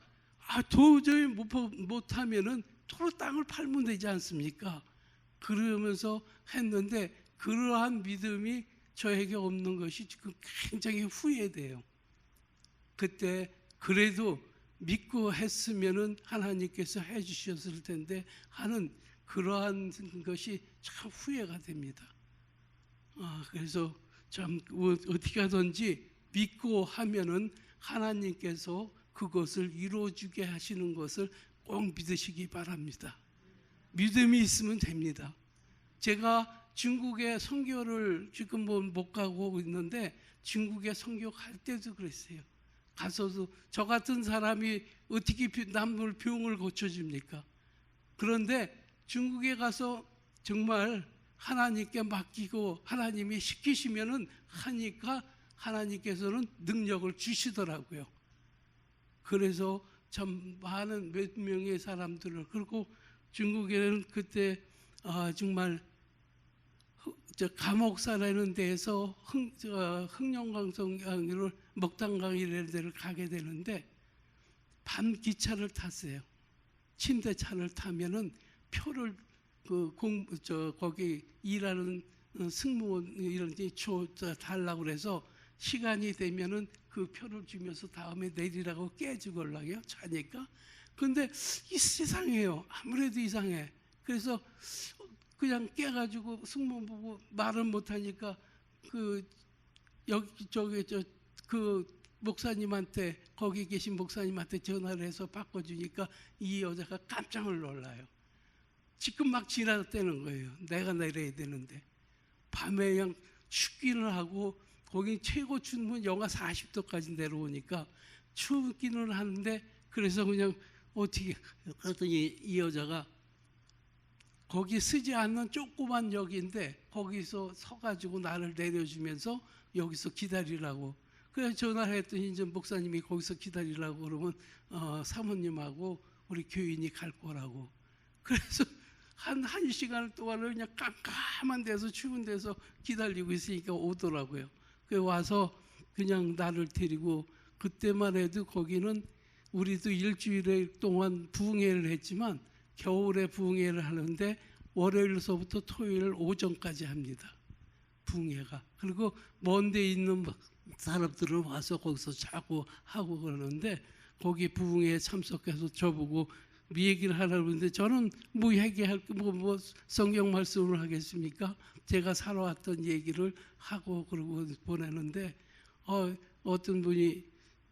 도저히 못하면은 토로 땅을 팔면 되지 않습니까? 그러면서 했는데 그러한 믿음이 저에게 없는 것이 지금 굉장히 후회돼요. 그때 그래도 믿고 했으면은 하나님께서 해주셨을 텐데 하는 그러한 것이 참 후회가 됩니다. 그래서 참 어떻게 하든지 믿고 하면은 하나님께서 그것을 이루어주게 하시는 것을 꼭 믿으시기 바랍니다. 믿음이 있으면 됩니다. 제가 중국에 선교를 지금 못 가고 있는데 중국에 선교 갈 때도 그랬어요. 가서도 저 같은 사람이 어떻게 남을 병을 고쳐줍니까? 그런데 중국에 가서 정말 하나님께 맡기고 하나님이 시키시면은 하니까 하나님께서는 능력을 주시더라고요. 그래서 참 많은 몇 명의 사람들을 그리고 중국에는 그때 정말 감옥사라는 데에서 흥룡강성강의를 먹당강이라는 데를 가게 되는데 밤 기차를 탔어요. 침대차를 타면은 표를 거기 일하는 승무원 이런 데 달라고 그래서 시간이 되면은 그 표를 주면서 다음에 내리라고 깨주걸라요 자니까. 근데 이 세상에요. 아무래도 이상해. 그래서 그냥 깨가지고 승무원 보고 말을 못하니까 그 목사님한테 거기 계신 목사님한테 전화를 해서 바꿔주니까 이 여자가 깜짝을 놀라요. 지금 막 지나다는 거예요. 내가 내려야 되는데 밤에 그냥 춥기는 하고 거기 최고 추운 영하 40도까지 내려오니까 춥기는 하는데 그래서 그냥 어떻게 그랬더니 이 여자가 거기 쓰지 않는 조그만 역인데 거기서 서가지고 나를 내려주면서 여기서 기다리라고. 그래서 전화를 했더니 이제 목사님이 거기서 기다리라고 그러면 사모님하고 우리 교인이 갈 거라고. 그래서 한 시간 동안을 그냥 깜깜한 데서 추운 데서 기다리고 있으니까 오더라고요. 그 와서 그냥 나를 데리고 그때만 해도 거기는 우리도 일주일 동안 부흥회를 했지만 겨울에 부흥회를 하는데 월요일서부터 토요일 오전까지 합니다. 부흥회가. 그리고 먼 데 있는 사람들은 와서 거기서 자고 하고 그러는데 거기 부흥회에 참석해서 저보고 얘기를 하라고 그러는데 저는 뭐 얘기할 뭐 성경 말씀을 하겠습니까? 제가 살아왔던 얘기를 하고 그러고 보내는데 어떤 분이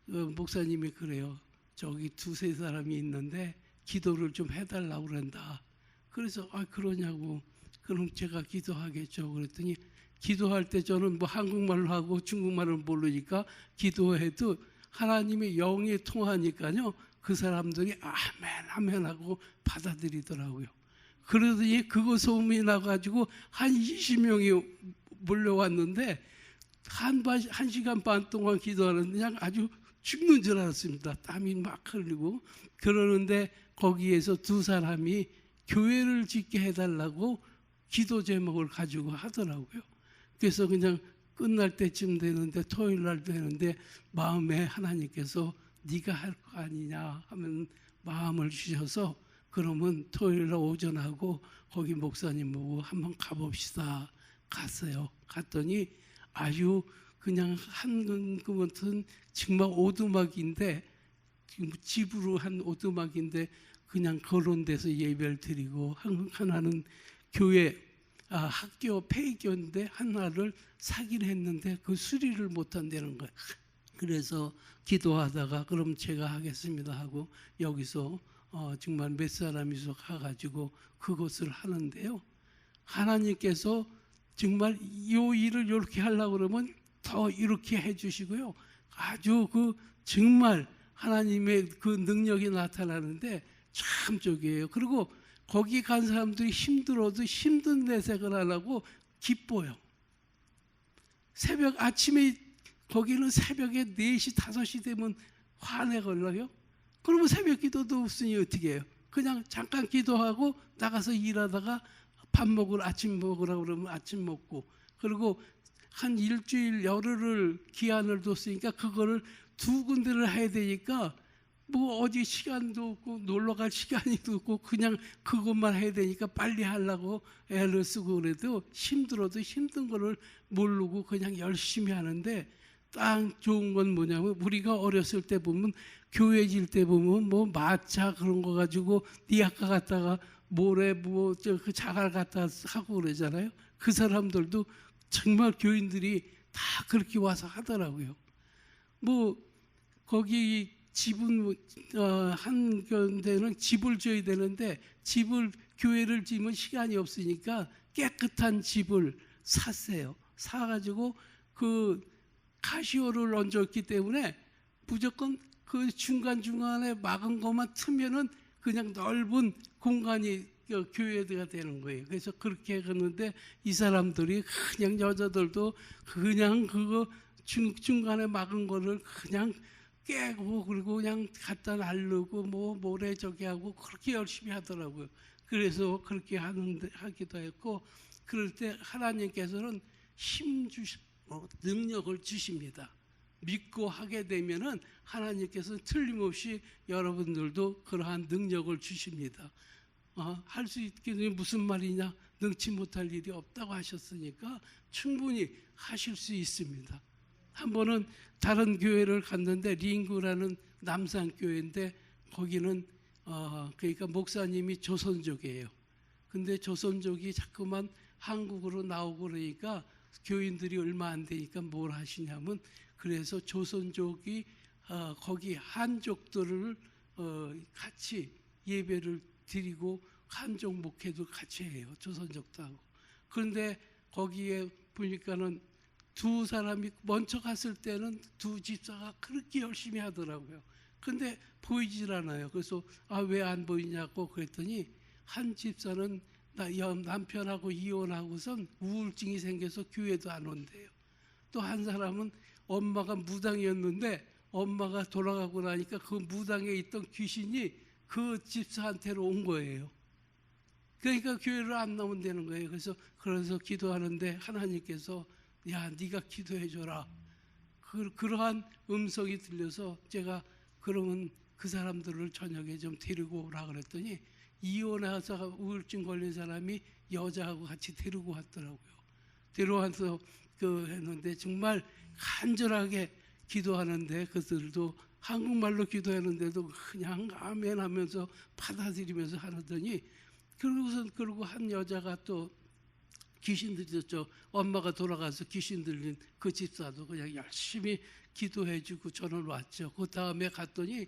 목사님이 그래요. 저기 두세 사람이 있는데 기도를 좀 해달라고 그런다. 그래서 그러냐고. 그럼 제가 기도하겠죠. 그랬더니 기도할 때 저는 뭐 한국말로 하고 중국말을 모르니까 기도해도 하나님의 영이 통하니까요. 그 사람들이 아멘 아멘 하고 받아들이더라고요. 그러더니 그거 소문이 나가지고 한 20명이 몰려왔는데 한 시간 반 동안 기도하는데 그냥 아주 죽는 줄 알았습니다. 땀이 막 흘리고 그러는데 거기에서 두 사람이 교회를 짓게 해달라고 기도 제목을 가지고 하더라고요. 그래서 그냥 끝날 때쯤 되는데 토요일 날 되는데 마음에 하나님께서 네가 할 거 아니냐 하면 마음을 주셔서 그러면 토요일 날 오전하고 거기 목사님 보고 한번 가봅시다. 갔어요. 갔더니 아주 그냥 한 것은 정말 오두막인데 집으로 한 오두막인데 그냥 그런 데서 예배를 드리고 하나는 교회 학교 폐교인데 하나를 사기를 했는데 그 수리를 못한다는 거예요. 그래서 기도하다가 그럼 제가 하겠습니다 하고 여기서 정말 몇 사람이서 가가지고 그것을 하는데요. 하나님께서 정말 이 일을 이렇게 하려고 그러면 더 이렇게 해주시고요. 아주 그 정말 하나님의 그 능력이 나타나는데 참 저기예요. 그리고 거기 간 사람들이 힘들어도 힘든 내색을 안 하고 기뻐요. 새벽 아침에 거기는 새벽에 4시 5시 되면 화내 걸려요. 그러면 새벽 기도도 없으니 어떻게 해요? 그냥 잠깐 기도하고 나가서 일하다가 밥 먹으러 아침 먹으라고 그러면 아침 먹고, 그리고 한 일주일 열흘을 기한을 뒀으니까 그거를 2군데를 해야 되니까 뭐 어디 시간도 없고 놀러 갈 시간이 없고 그냥 그것만 해야 되니까 빨리 하려고 애를 쓰고 그래도 힘들어도 힘든 거를 모르고 그냥 열심히 하는데, 딱 좋은 건 뭐냐면 우리가 어렸을 때 보면 교회 질 때 보면 뭐 마차 그런 거 가지고 니 아까 갔다가 모래 뭐 그 자갈 갖다 하고 그러잖아요. 그 사람들도 정말 교인들이 다 그렇게 와서 하더라고요. 뭐 거기 집은 한 군데는 집을 줘야 되는데 집을 교회를 지으면 시간이 없으니까 깨끗한 집을 샀어요. 사가지고 그 카시오를 얹었기 때문에 무조건 그 중간중간에 막은 것만 트면은 그냥 넓은 공간이 교회가 되는 거예요. 그래서 그렇게 했는데 이 사람들이 그냥 여자들도 그냥 그거 중간에 막은 거를 그냥 깨고 그리고 그냥 갖다 날르고 뭐 모래 저기 하고 그렇게 열심히 하더라고요. 그래서 그렇게 하기도 했고, 그럴 때 하나님께서는 능력을 주십니다. 믿고 하게 되면은 하나님께서는 틀림없이 여러분들도 그러한 능력을 주십니다. 할 수 있게 되면 무슨 말이냐? 능치 못할 일이 없다고 하셨으니까 충분히 하실 수 있습니다. 한 번은 다른 교회를 갔는데 링구라는 남산 교회인데 거기는 그러니까 목사님이 조선족이에요. 근데 조선족이 자꾸만 한국으로 나오고 그러니까 교인들이 얼마 안 되니까 뭘 하시냐면, 그래서 조선족이 거기 한족들을 같이 예배를 드리고 한족 목회도 같이 해요. 조선족도 하고. 그런데 거기에 보니까는 두 사람이 먼저 갔을 때는 두 집사가 그렇게 열심히 하더라고요. 근데 보이질 않아요. 그래서 왜 안 보이냐고 그랬더니 한 집사는 남편하고 이혼하고선 우울증이 생겨서 교회도 안 온대요. 또 한 사람은 엄마가 무당이었는데 엄마가 돌아가고 나니까 그 무당에 있던 귀신이 그 집사한테로 온 거예요. 그러니까 교회를 안 나온다는 거예요. 그래서 기도하는데 하나님께서 야, 네가 기도해 줘라. 그러한 음성이 들려서 제가 그러면 그 사람들을 저녁에 좀 데리고 오라 그랬더니 이혼해서 우울증 걸린 사람이 여자하고 같이 데리고 왔더라고요. 데려와서 했는데 정말 간절하게 기도하는데 그들도 한국말로 기도하는데도 그냥 아멘 하면서 받아들이면서 하더니, 그리고 한 여자가 또 귀신 들렸죠. 엄마가 돌아가서 귀신 들린 그 집사도 그냥 열심히 기도해주고 저는 왔죠. 그 다음에 갔더니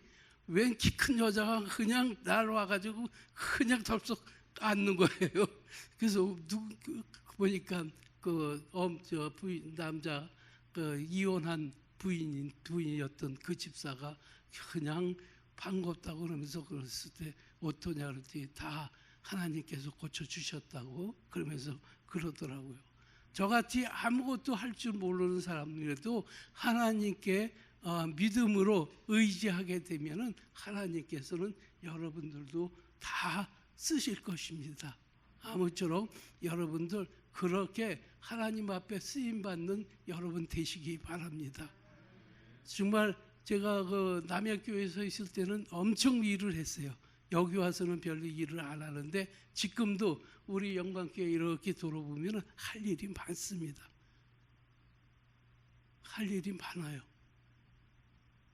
웬 키 큰 여자가 그냥 날와가지고 그냥 덥석 앉는 거예요. 그래서 보니까 부인 남자 이혼한 부인이었던 그 집사가 그냥 반갑다고 그러면서 그랬을 때 어떠냐 그랬더니 다 하나님께서 고쳐주셨다고 그러면서 그러더라고요. 저같이 아무것도 할 줄 모르는 사람이라도 하나님께 믿음으로 의지하게 되면은 하나님께서는 여러분들도 다 쓰실 것입니다. 아무쪼록 여러분들 그렇게 하나님 앞에 쓰임받는 여러분 되시기 바랍니다. 정말 제가 남양교회에서 있을 때는 엄청 일을 했어요. 여기 와서는 별로 일을 안 하는데 지금도 우리 영광교회 이렇게 돌아보면 할 일이 많습니다. 할 일이 많아요.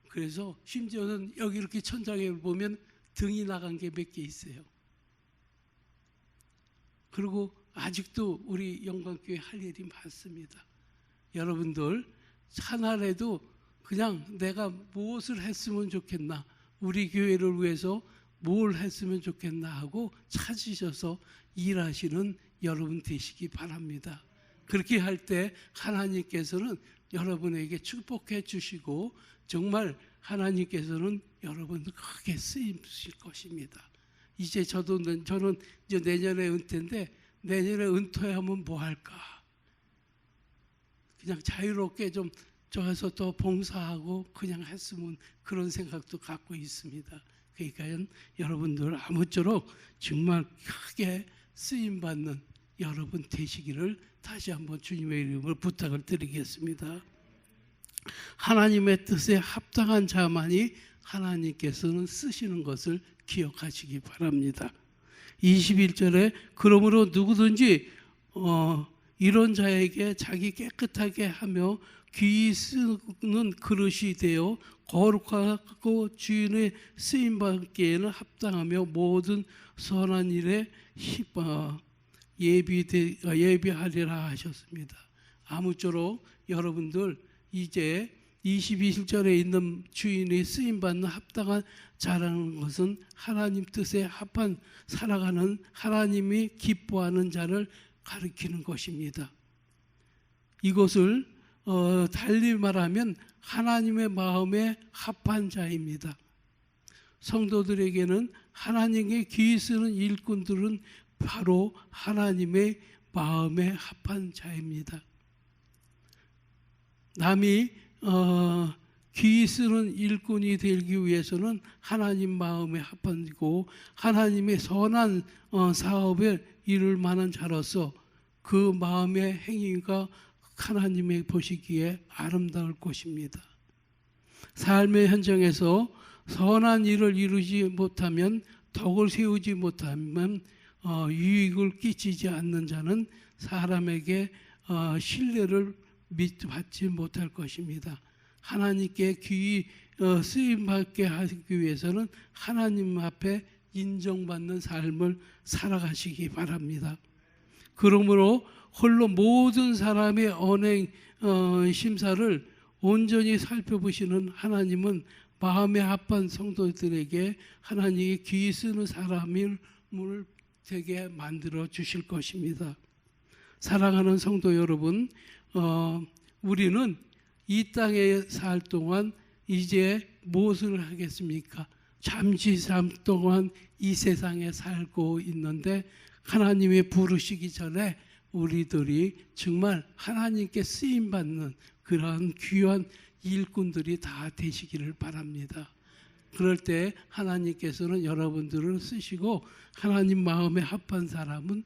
그래서 심지어는 여기 이렇게 천장에 보면 등이 나간 게 몇 개 있어요. 그리고 아직도 우리 영광교회 할 일이 많습니다. 여러분들 하나라도 그냥 내가 무엇을 했으면 좋겠나, 우리 교회를 위해서 뭘 했으면 좋겠나 하고 찾으셔서 일하시는 여러분 되시기 바랍니다. 그렇게 할 때 하나님께서는 여러분에게 축복해 주시고 정말 하나님께서는 여러분을 크게 쓰임실 것입니다. 이제 저는 이제 내년에 은퇴인데, 내년에 은퇴하면 뭐 할까? 그냥 자유롭게 좀 저에서 또 봉사하고 그냥 했으면, 그런 생각도 갖고 있습니다. 그러니까 여러분들 아무쪼록 정말 크게 쓰임받는 여러분 되시기를 다시 한번 주님의 이름으로 부탁을 드리겠습니다. 하나님의 뜻에 합당한 자만이 하나님께서는 쓰시는 것을 기억하시기 바랍니다. 21절에 그러므로 누구든지 이런 자에게 자기 깨끗하게 하며 귀히 쓰는 그릇이 되어 거룩하고 주인의 쓰임받기에는 합당하며 모든 선한 일에 예비하리라 하셨습니다. 아무쪼록 여러분들 이제 22절에 있는 주인의 쓰임받는 합당한 자라는 것은 하나님 뜻에 합한 살아가는, 하나님이 기뻐하는 자를 가리키는 것입니다. 이것을 달리 말하면 하나님의 마음에 합한 자입니다. 성도들에게는 하나님께 귀히 쓰는 일꾼들은 바로 하나님의 마음에 합한 자입니다. 남이 귀히 쓰는 일꾼이 되기 위해서는 하나님 마음에 합한이고, 하나님의 선한 사업에 이룰 만한 자로서 그 마음의 행위가 하나님의 보시기에 아름다울 것입니다. 삶의 현장에서 선한 일을 이루지 못하면, 덕을 세우지 못하면 유익을 끼치지 않는 자는 사람에게 신뢰를 받지 못할 것입니다. 하나님께 귀히 쓰임받게 하기 위해서는 하나님 앞에 인정받는 삶을 살아가시기 바랍니다. 그러므로 홀로 모든 사람의 언행 심사를 온전히 살펴보시는 하나님은 마음에 합한 성도들에게 하나님이 귀히 쓰는 사람을 되게 만들어 주실 것입니다. 사랑하는 성도 여러분, 우리는 이 땅에 살 동안 이제 무엇을 하겠습니까? 잠시 삶 동안 이 세상에 살고 있는데, 하나님의 부르시기 전에 우리들이 정말 하나님께 쓰임받는 그러한 귀한 일꾼들이 다 되시기를 바랍니다. 그럴 때 하나님께서는 여러분들을 쓰시고, 하나님 마음에 합한 사람은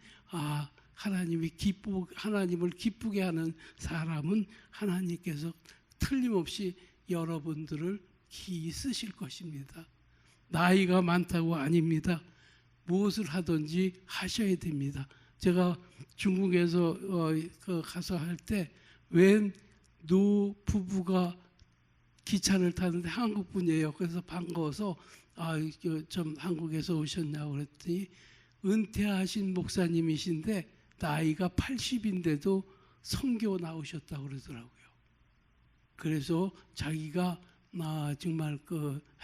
하나님을 기쁘게 하는 사람은 하나님께서 틀림없이 여러분들을 기히 쓰실 것입니다. 나이가 많다고 아닙니다. 무엇을 하든지 하셔야 됩니다. 제가 중국에서 가서 할 때 웬 노 부부가 기차를 타는데 한국 분이에요. 그래서 반가워서 좀 한국에서 오셨냐고 그랬더니 은퇴하신 목사님이신데 나이가 80인데도 선교 나오셨다고 그러더라고요. 그래서 자기가 정말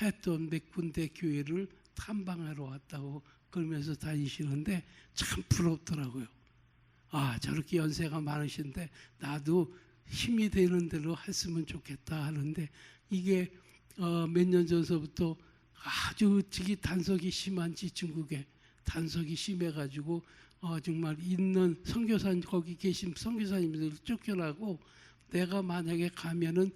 했던 몇 군데 교회를 탐방하러 왔다고 그러면서 다니시는데 참 부럽더라고요. 저렇게 연세가 많으신데 나도 힘이 되는 대로 했으면 좋겠다 하는데, 이게 몇 년 전서부터 아주 단속이 심한지, 중국에 단속이 심해가지고 정말 있는 선교사님, 거기 계신 선교사님들 쫓겨나고, 내가 만약에 가면은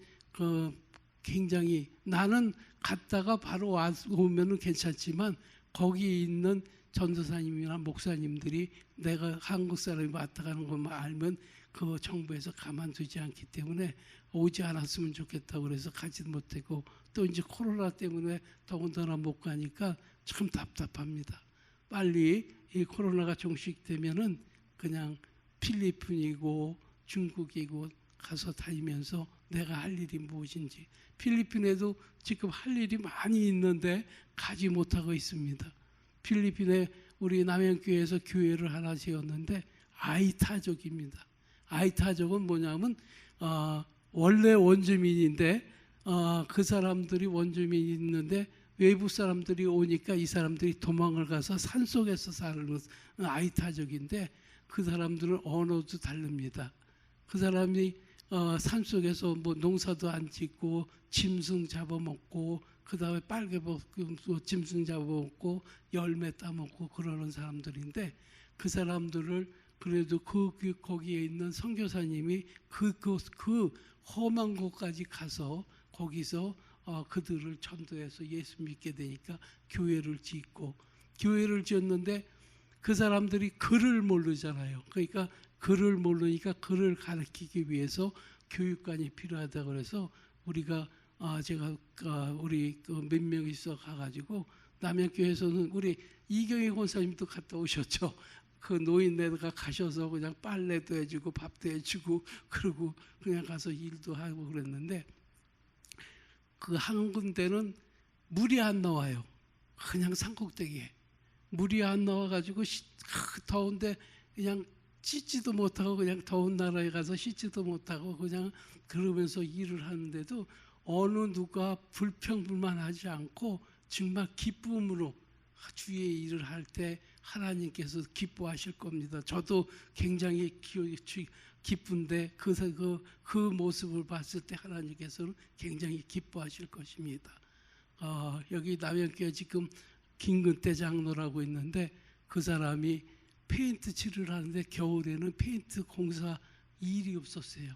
굉장히, 나는 갔다가 바로 오면은 괜찮지만 거기 있는 전도사님이나 목사님들이 내가 한국 사람이 왔다 가는 것만 알면 그 정부에서 가만두지 않기 때문에 오지 않았으면 좋겠다고 그래서 가지 못하고, 또 이제 코로나 때문에 더군다나 못 가니까 참 답답합니다. 빨리 이 코로나가 종식되면은 그냥 필리핀이고 중국이고 가서 다니면서 내가 할 일이 무엇인지. 필리핀에도 지금 할 일이 많이 있는데 가지 못하고 있습니다. 필리핀에 우리 남양교회에서 교회를 하나 지었는데 아이타족입니다. 아이타족은 뭐냐면 원래 원주민인데 그 사람들이 원주민이 있는데 외부 사람들이 오니까 이 사람들이 도망을 가서 산속에서 사는 아이타족인데 그 사람들은 언어도 다릅니다. 그 사람이 산속에서 뭐 농사도 안 짓고 짐승 잡아먹고 그 다음에 빨개벗고 짐승 잡아먹고 열매 따먹고 그러는 사람들인데 그 사람들을 그래도 거기에 있는 선교사님이 그 험한 곳까지 가서 거기서 그들을 전도해서 예수 믿게 되니까 교회를 짓고 교회를 지었는데 그 사람들이 글을 모르잖아요. 그러니까 글을 모르니까 글을 가르치기 위해서 교육관이 필요하다고 그래서 우리가 제가 우리 몇 명이서 가가지고 남양교회에서는 우리 이경희 권사님도 갔다 오셨죠. 그 노인네가 가셔서 그냥 빨래도 해주고 밥도 해주고 그러고 그냥 가서 일도 하고 그랬는데 그 한 군데는 물이 안 나와요. 그냥 산꼭대기에 물이 안 나와가지고 더운데 그냥 씻지도 못하고 그냥 더운 나라에 가서 씻지도 못하고 그냥 그러면서 일을 하는데도 어느 누가 불평불만하지 않고 정말 기쁨으로 주의 일을 할 때 하나님께서 기뻐하실 겁니다. 저도 굉장히 기쁜데 그 모습을 봤을 때 하나님께서는 굉장히 기뻐하실 것입니다. 여기 남양교회 지금 김근태 장로라고 있는데 그 사람이 페인트 칠을 하는데 겨울에는 페인트 공사 일이 없었어요.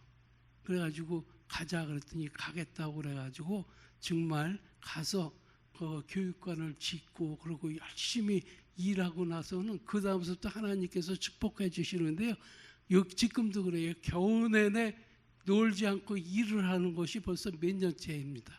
그래가지고 가자 그랬더니 가겠다고 그래가지고 정말 가서 그 교육관을 짓고 그러고 열심히 일하고 나서는 그 다음부터 하나님께서 축복해 주시는데요. 지금도 그래요. 겨우 내내 놀지 않고 일을 하는 것이 벌써 몇 년째입니다.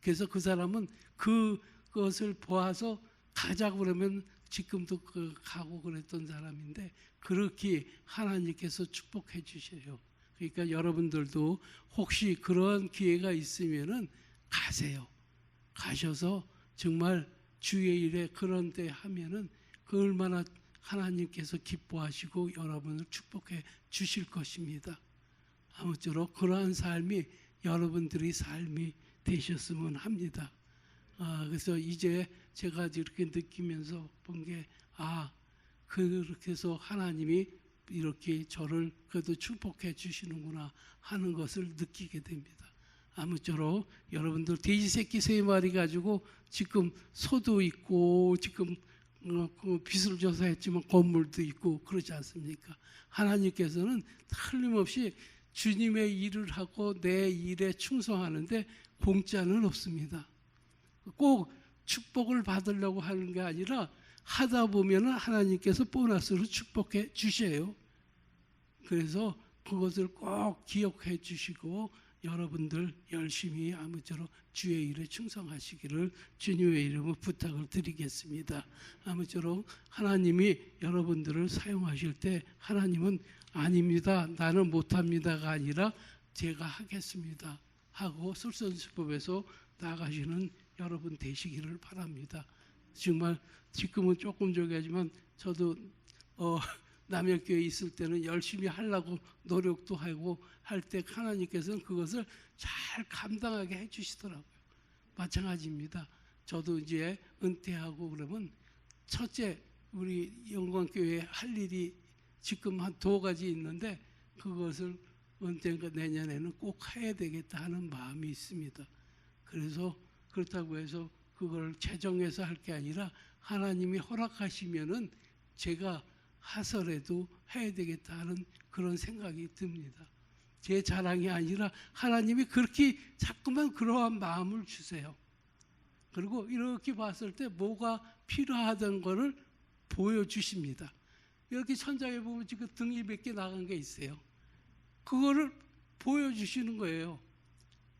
그래서 그 사람은 그것을 보아서 가자고 그러면 지금도 가고 그랬던 사람인데 그렇게 하나님께서 축복해 주셔요. 그러니까 여러분들도 혹시 그런 기회가 있으면은 가세요. 가셔서 정말 주의 일에 그런 데 하면은 그 얼마나 하나님께서 기뻐하시고 여러분을 축복해 주실 것입니다. 아무쪼록 그러한 삶이 여러분들의 삶이 되셨으면 합니다. 그래서 이제 제가 이렇게 느끼면서 본 게 그렇게 해서 하나님이 이렇게 저를 그래도 축복해 주시는구나 하는 것을 느끼게 됩니다. 아무쪼록 여러분들 돼지 새끼 3마리 가지고 지금 소도 있고 지금 빚을 져서 했지만 건물도 있고 그러지 않습니까? 하나님께서는 틀림없이 주님의 일을 하고 내 일에 충성하는데 공짜는 없습니다. 꼭 축복을 받으려고 하는 게 아니라 하다 보면 하나님께서 보너스로 축복해 주셔요. 그래서 그것을 꼭 기억해 주시고 여러분들 열심히 아무쪼록 주의 일에 충성하시기를 주님의 이름으로 부탁을 드리겠습니다. 아무쪼록 하나님이 여러분들을 사용하실 때 하나님은 아닙니다. 나는 못합니다가 아니라 제가 하겠습니다. 하고 솔선수범해서 나가시는 여러분 되시기를 바랍니다. 정말 지금은 조금 저기하지만 저도 남양교회에 있을 때는 열심히 하려고 노력도 하고 할 때 하나님께서는 그것을 잘 감당하게 해주시더라고요. 마찬가지입니다. 저도 이제 은퇴하고 그러면 첫째 우리 영광교회에 할 일이 지금 한 2가지 있는데 그것을 언젠가 내년에는 꼭 해야 되겠다 하는 마음이 있습니다. 그래서 그렇다고 해서 그걸 재정해서 할 게 아니라 하나님이 허락하시면은 제가 하설에도 해야 되겠다 하는 그런 생각이 듭니다. 제 자랑이 아니라 하나님이 그렇게 자꾸만 그러한 마음을 주세요. 그리고 이렇게 봤을 때 뭐가 필요하던 거를 보여주십니다. 여기 천장에 보면 지금 등이 몇 개 나간 게 있어요. 그거를 보여주시는 거예요.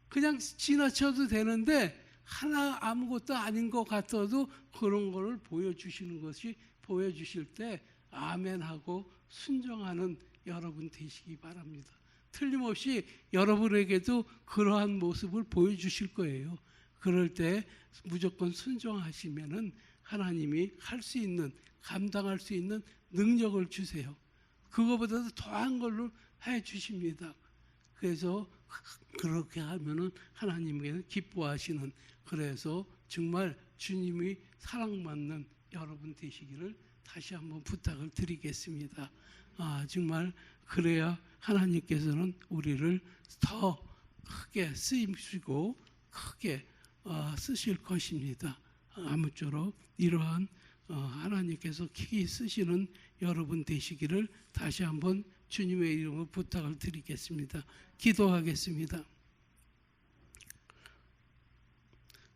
그냥 지나쳐도 되는데 하나 아무것도 아닌 것 같아도 그런 거를 보여주시는 것이 보여주실 때 아멘하고 순종하는 여러분 되시기 바랍니다. 틀림없이 여러분에게도 그러한 모습을 보여주실 거예요. 그럴 때 무조건 순종하시면은 하나님이 할 수 있는, 감당할 수 있는 능력을 주세요. 그거보다도 더한 걸로 해 주십니다. 그래서 그렇게 하면은 하나님께는 기뻐하시는, 그래서 정말 주님이 사랑받는 여러분 되시기를 다시 한번 부탁을 드리겠습니다. 정말 그래야 하나님께서는 우리를 더 크게 쓰시고 크게 쓰실 것입니다. 아무쪼록 이러한 하나님께서 크게 쓰시는 여러분 되시기를 다시 한번 주님의 이름으로 부탁을 드리겠습니다. 기도하겠습니다.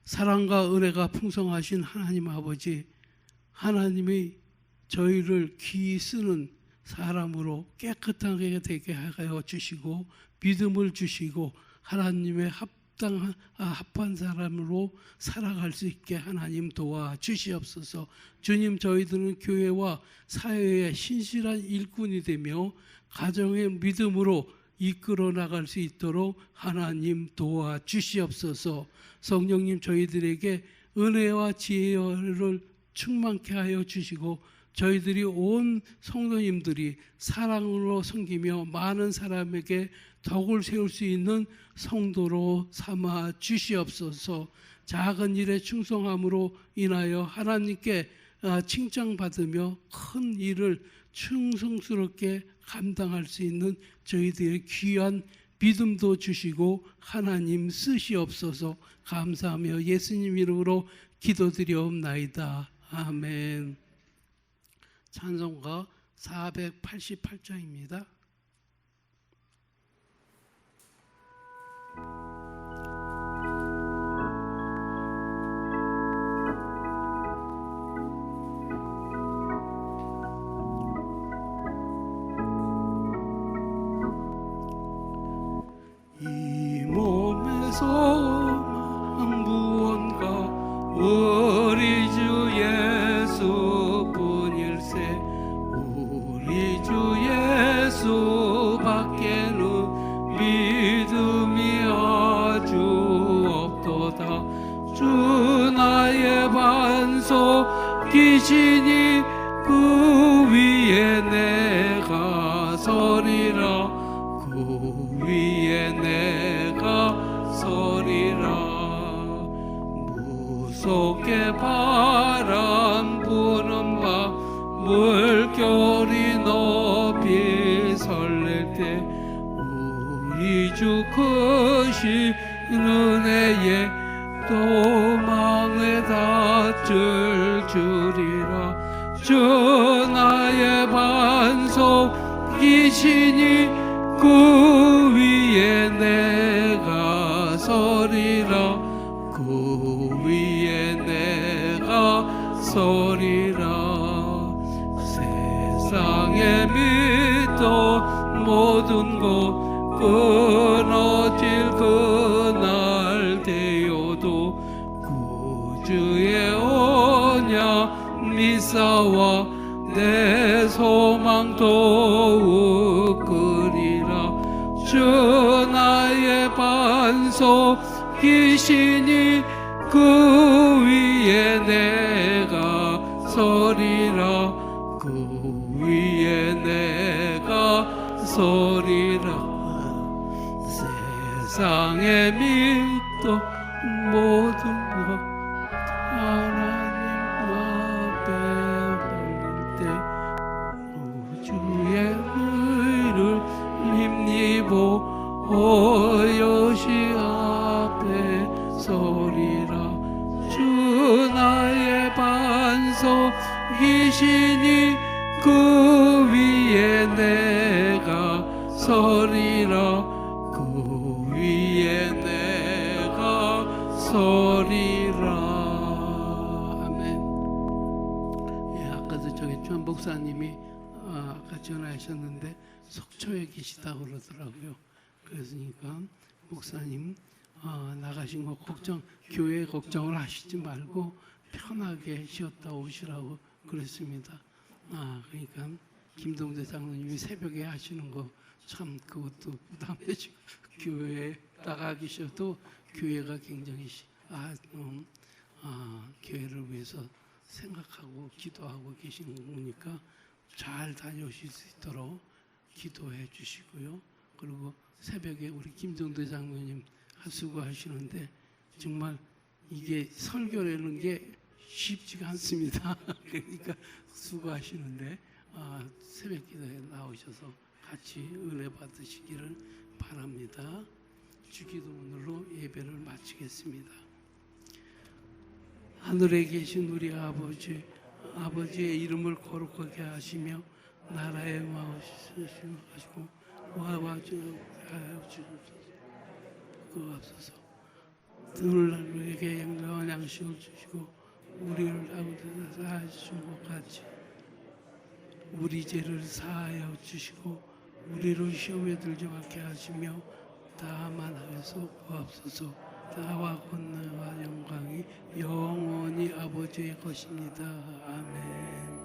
사랑과 은혜가 풍성하신 하나님 아버지, 하나님이 저희를 귀히 쓰는 사람으로 깨끗하게 되게 하여 주시고 믿음을 주시고 하나님의 합한 사람으로 살아갈 수 있게 하나님 도와 주시옵소서. 주님, 저희들은 교회와 사회의 신실한 일꾼이 되며 가정의 믿음으로 이끌어 나갈 수 있도록 하나님 도와 주시옵소서. 성령님, 저희들에게 은혜와 지혜를 충만케 하여 주시고 저희들이 온 성도님들이 사랑으로 섬기며 많은 사람에게 덕을 세울 수 있는 성도로 삼아 주시옵소서. 작은 일에 충성함으로 인하여 하나님께 칭찬받으며 큰 일을 충성스럽게 감당할 수 있는 저희들의 귀한 믿음도 주시고 하나님 쓰시옵소서. 감사하며 예수님 이름으로 기도드리옵나이다. 아멘. 찬송가 488장입니다. 이 몸에서 무언가 우리 주 예수뿐일세. 우리 주 예수밖에는 믿음이 아주 없도다. 주 나의 반석 기시니 그 위에 내가 서리라. 그 위에 내가 서리라. 무섭게 바람 부는 밤 물결이 높이 설렐 때 우리 주 크신 은혜에 도망에 닿을 줄이라. 주 나의 반석이시니 그 위에 내가 서리라. 그 위에 내가 서리라. 세상에 믿던 모든 것 끊어질 그날 되어도 구주의 언약 미사와 내 소망 더욱 그리라. 주 나의 반석이시니 그 위에 내가 서리라. 그 위에 내가 서리라. 세상에 믿던 모든 것 하나님 앞에 올릴 때 우주의 의를 힘입어 오요시 앞에 서리라. 주 나의 반석이시니 그 위에 내가 서리라. 그 위에 내가 서리라. 아멘. 아까도 저기 주한 목사님이 아까 전화하셨는데 속초에 계시다고 그러더라고요. 그러니까 목사님 나가신 거 교회 걱정을 하시지 말고 편하게 쉬었다 오시라고 그랬습니다. 그러니까 김동대 장로님이 새벽에 하시는 거 참 그것도 부담해지고 교회에 나가 계셔도 교회가 굉장히 교회를 위해서 생각하고 기도하고 계시는 거 보니까 잘 다녀오실 수 있도록 기도해 주시고요. 그리고 새벽에 우리 김동대 장로님 수고하시는데 정말 이게 설교라는 게 쉽지가 않습니다. 그러니까 수고하시는데 새벽 기도에 나오셔서 같이 은혜 받으시기를 바랍니다. 주기도문으로 예배를 마치겠습니다. 하늘에 계신 우리 아버지, 아버지의 이름을 거룩하게 하시며 나라의 마음을 하시고 와와 주옵소서. 오늘 우리에게 영광한 양식을 주시고 우리를 아버지를 사하여 주신 것 같이 우리 죄를 사하여 주시고 우리를 시험에 들지 않게 하시며 다만 하여서 구하옵소서. 나와 권능과 영광이 영원히 아버지의 것입니다. 아멘.